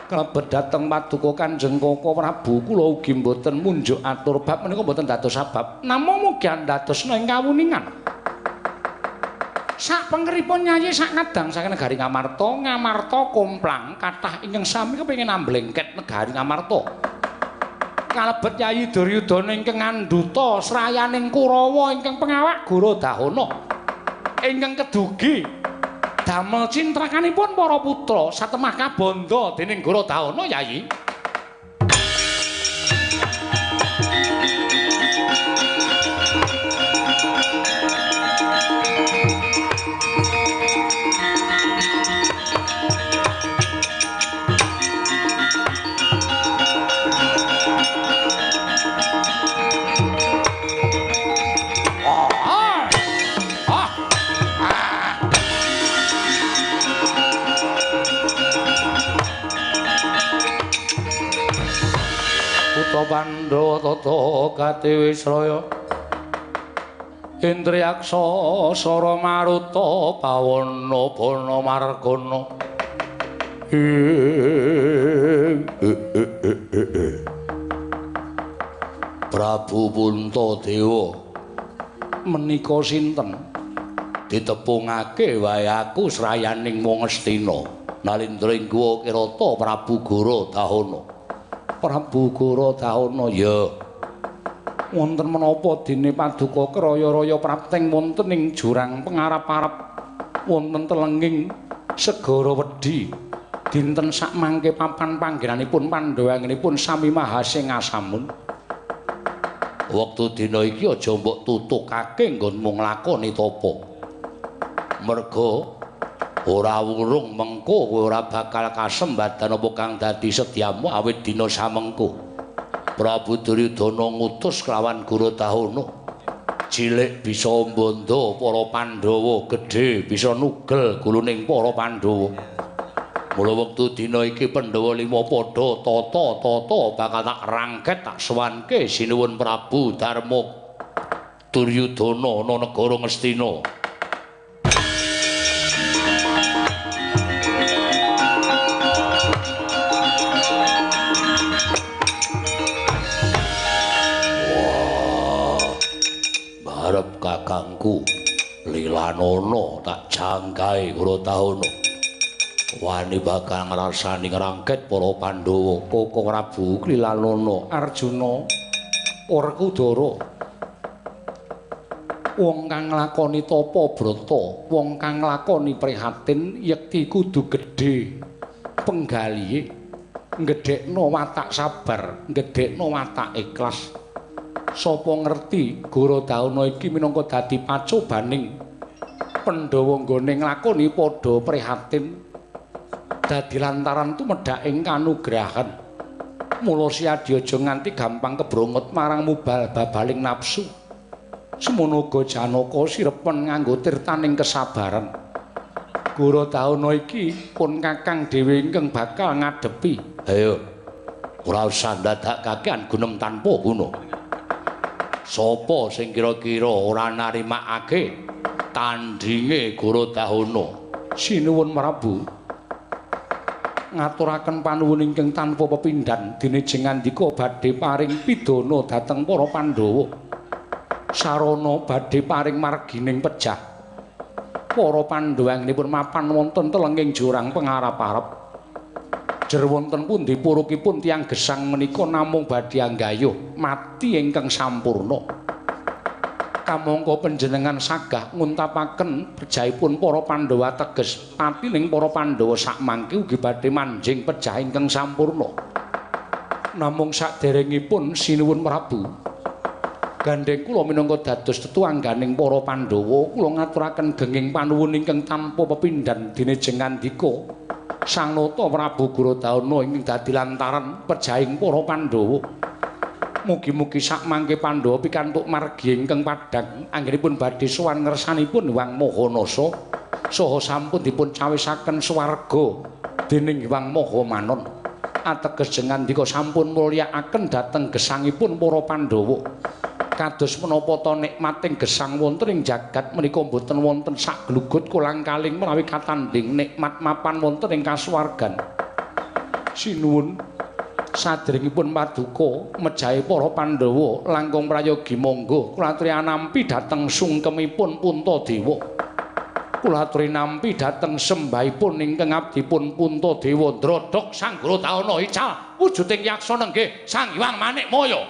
[SPEAKER 2] Kalebet dhateng paduka Kanjeng Koko Prabu kula ugi mboten munjuk atur bab menika mboten dados sabab namung mugi andadosna ing kawuningan. Sak pengeripun Yayi sak ngadang saking negari Ngamarta, Ngamarta komplang kathah ingkang sami kepengin amblengket negari Ngamarta. Kalebet Yayi Duryudana ingkang nganduta srayaning Kurawa ingkang pengawak Gorodahana. Ingkang kedugi damel cintrakanipun para putra satemah kabanda dening Gorodahana Yayi. Pandhawa tata Katiwisraya Indriyaksa Sara Maruta Pawana Bana Margana Prabu Puntadewa menika sinten ditepungake wae aku srayaning wong Astina Nalindra Guwa Kirata Prabu Gorodahana Prabu Gorodahana ya wonten menapa dene paduka kraya-raya prapteng wonten ing jurang pengarap-arap wonten telenging segara Wedhi dinten sak mangke papan panggenanipun Pandhawa anggenipun sami mahasing asamun wektu dina iki aja mbok tutukake nggonmu nglakoni tapa merga ora wurung mengko kowe ora bakal kasembadan apa kang dadi sedyamu awit dina samengko. Prabu Duryudana ngutus kelawan Gorodahana. Cilik bisa mbondo para Pandhawa, gedhe bisa nugel guluning para Pandhawa. Mula wektu dina iki Pandhawa 5 padha tata-tata bakal tak rangket tak sowanke sinuwun Prabu Darma Duryudana ana negara Ngastina. Arep kakangku Lilanana tak jangkae Gorodahana wani bakal ngrasani ngrangket para Pandhawa Koko Prabu Lilanana Arjuna Werkudara wong kang nglakoni tapa brata wong kang nglakoni prihatin yekti kudu gedhe penggalihe gedhekno watak sabar gedhekno watak ikhlas. Sapa ngerti Gorodahana iki minangka dadi pacobaning Pandhawa nggone nglakoni padha prihatin dadi lantaran tumedhak ing kanugrahan mula siadi aja nganti gampang kebrongot marang mubal-babaling nafsu semono uga Janaka sirepen nganggo tirtaning kesabaran Gorodahana iki pun kakang dhewe ingkang bakal ngadepi ayo ora usah ndadakake gunem tanpa guna. Sapa sing kira-kira ora narimakake tandhinge Gorodahana sinuwun Prabu ngaturaken panuwun ingkang tanpa pepindhan dene jengandika badhe paring pidana dhateng para Pandhawa sarana badhe paring margining pejah para Pandhawa anggenipun mapan wonten telenging jurang pengarap-arap jer wonten pundi purukipun tiyang gesang menika namung badhe anggayuh mati ingkang sampurna. Kamangka panjenengan sagah nguntapaken pejahipun para Pandhawa teges patining para Pandhawa sakmangke ugi badhe manjing pejah ingkang sampurna. Namung saderengipun sinuwun Prabu gandeng kula minangka dados tetuangganing para Pandhawa kula ngaturaken genging panuwun ingkang tanpa pepindhan dene jengandika Sang Nata Prabu Gorodahana ingkang dadi lantaran pejahing para Pandhawa. Mugi-mugi sakmangke Pandhawa pikantuk margi ingkang padhang anggenipun badhe sowan ngersanipun Hyang Mahanasa saha sampun dipun cawisaken swarga dening Hyang Mahamanon. ateges jengandika sampun mulyakaken dhateng gesangipun para Pandhawa. Kados menapa ta nikmating gesang wonten ing jagat menika boten wonten sak glugut kolang-kaling menawi katanding nikmat mapan wonten ing kasuwargan. Sinuwun sadèrèngipun paduka mejahe para Pandhawa langkung prayogi monggo kula aturi nampi dhateng sungkemipun Puntadewa. Kula aturi nampi dhateng sembahipun ingkang abdipun Puntadewa Drodhok Sang Gratana ical wujuding yaksana nggih Sang Hyang Manikmaya.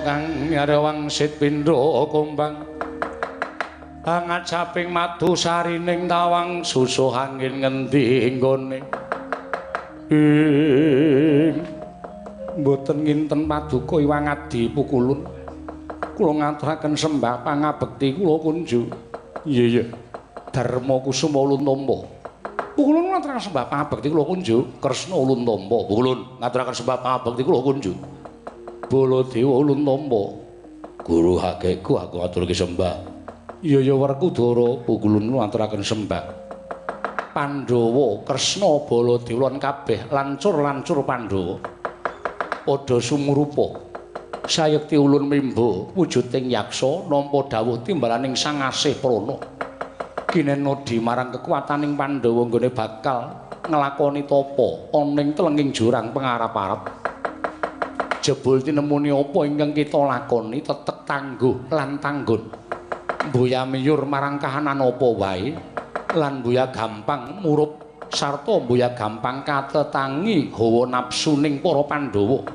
[SPEAKER 2] Kang nyarewangsit pindha kumbang hangat saping madu sarining tawang susuh angin ngendi nggone mboten nginten paduka Iwang Adi Pukulun kula ngaturaken sembah pangabekti kula kunjuk iya Darma Kusuma Uluntomba Pukulun ngaturaken sembah pangabekti kula kunjuk Kresna Uluntomba Pukulun ngaturaken sembah pangabekti kula kunjuk Baladewa Uluntomba guru hakeku aku aturke sembah iya Werkudara Pukulun ngaturaken sembah Pandhawa Kresna Baladewa lan kabeh lancur-lancur Pandhawa padha sumurupa sayekti ulun mimba wujuding yaksa nampa dawuh timbalaning Sang Asih Prana kinenodi marang kekuwataning Pandhawa nggone bakal nglakoni tapa ana ing telenging jurang pengarap-arep jebul tinemuni apa ingkang kita lakoni tetek tangguh lan tanggun mbuya miyur marang kahanan apa wae lan mbuya gampang murup sarta mbuya gampang katetangi hawa nafsuning para Pandhawa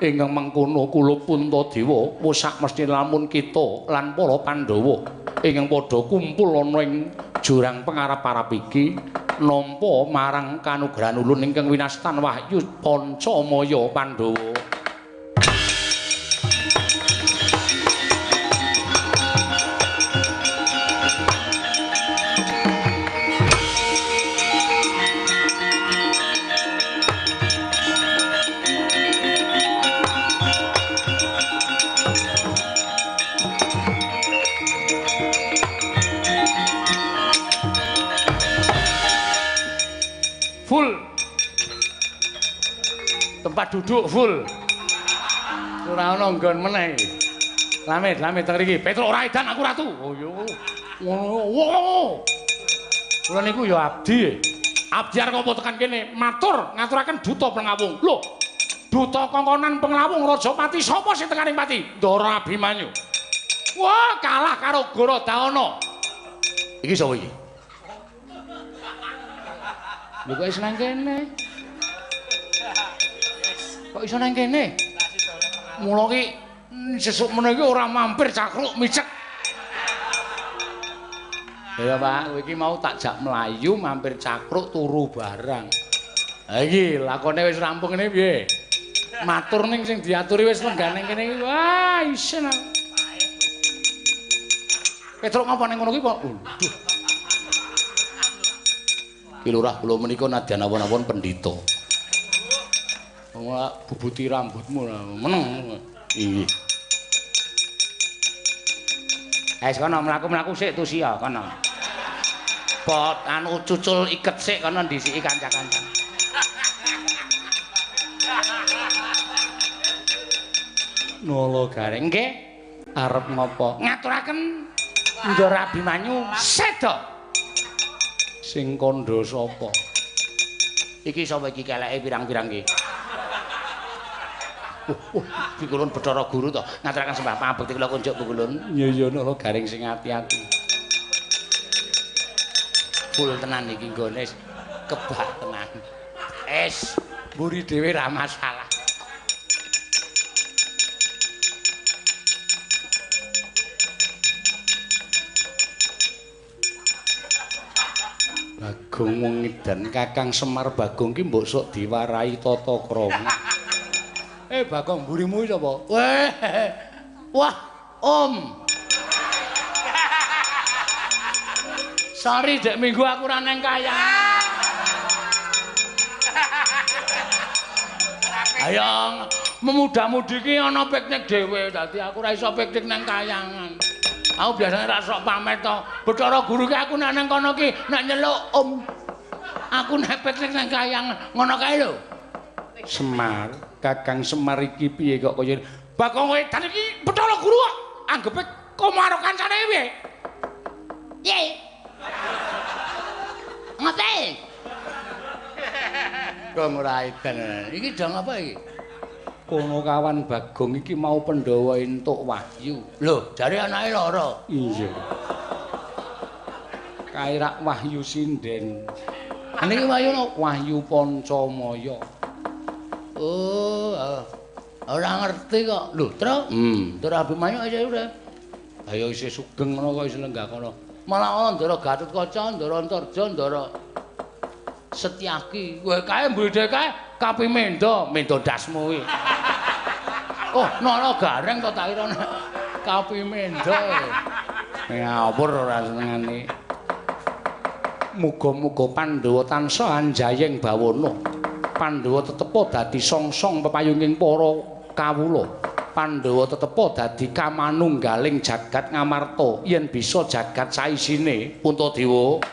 [SPEAKER 2] ingkang mengkono kula Puntadewa wis sak mesti lamun kita lan para Pandhawa ingkang padha kumpul ana ing jurang pengarap-arap iki nampa marang kanugrahan ulun ingkang winastan Wahyu Pancamaya Pandhawa. Full tempat duduk full ora ana nggon meneh lamit teng mriki Petro ora edan aku ratu oh yo ngono kula niku ya abdi arep apa tekan kene matur ngaturaken duta Pengawung lho duta kongkonan Pengawung Rajapati sapa sing tekaning pati Ndara Abimanyu wah kalah karo Gorodana iki sapa iki lho kok iso nang kene? Kok iso nang kene? Mula ki sesuk meneh iki ora mampir cakruk micek. Ya Pak, kowe iki mau tak jak mlayu mampir cakruk turu barang. Ha iki lakone wis rampung ngene piye? Matur ning sing diaturi wis lenggane kene iki. Wah, isen. Petruk ngapa ning ngono ki, Pak? Waduh. Ki lurah kula menika nadyan awon-awon pendhita. Ora bubuti rambutmu meneng. Iki. Wis kono mlaku-mlaku sik tusi ya kono. Pot anu cucul iket sik kono ndisiki kanca-kanca. Nolo garing nggih. Arep ngopo? Ngaturaken Ndara Abimanyu seda. Sing kandha sapa? Iki sapa iki keleke pirang-pirang iki? Pikulun Bathara Guru to. Ngaturaken sembah pangabekti kula kunjuk Pikulun.
[SPEAKER 1] Ya ya nala garing sing ati-ati.
[SPEAKER 2] Full tenan iki nggone kebak tenan.
[SPEAKER 1] Mburi dhewe ra masalah. Bagong wong edan Kakang Semar Bagong ki mbok sok diwarai tata krama. Bagong mburimu iki sapa?
[SPEAKER 2] Wah, Om.
[SPEAKER 1] Sorry dek minggu aku ra neng kayang. Ayo memuda-mudi ki ana piknik dhewe dadi aku ra iso piknik nang kayangan. Aku biasane ra sok pamit to. Bathara Guru ki aku nek nang kono ki nek nyeluk Om. Aku nek piknik nang kayangan ngono kae lho. Semar, Kakang Semar iki piye kok kaya Bagong kowe dan iki Bathara Guru kok anggepe karo kancane piye?
[SPEAKER 2] Piye? Ngopo?
[SPEAKER 1] Dong ora edan. Iki dong apa iki? Kono kawan Bagong iki mau Pandhawa entuk wahyu.
[SPEAKER 2] Lho, jare anake lara.
[SPEAKER 1] Iya. Kairak wahyu sinden.
[SPEAKER 2] Niki wahyu no?
[SPEAKER 1] Wahyu Pancamaya.
[SPEAKER 2] Oh, ora ngerti kok. Lho, Tru. Ndara Abimanyu aja udah.
[SPEAKER 1] Ayo isih sugeng ngono kok isih lenggah kono.
[SPEAKER 2] Malah ana Ndara Gatotkaca, Ndara Antarja, Ndara Setyaki.
[SPEAKER 1] Kowe kae mburi kae Kapimendo, mendo dasmu iki.
[SPEAKER 2] Oh, Nara Gareng to tak kira
[SPEAKER 1] Kapimendo. Ngawur ora senengane. Muga-muga Pandhawa tansah anjayeng bawana. Pandhawa tetepa dadi songsong pepayunging para kawula. Pandhawa tetepa dadi kamanunggaling jagat ngamarta yen bisa jagat saisine Puntadewa.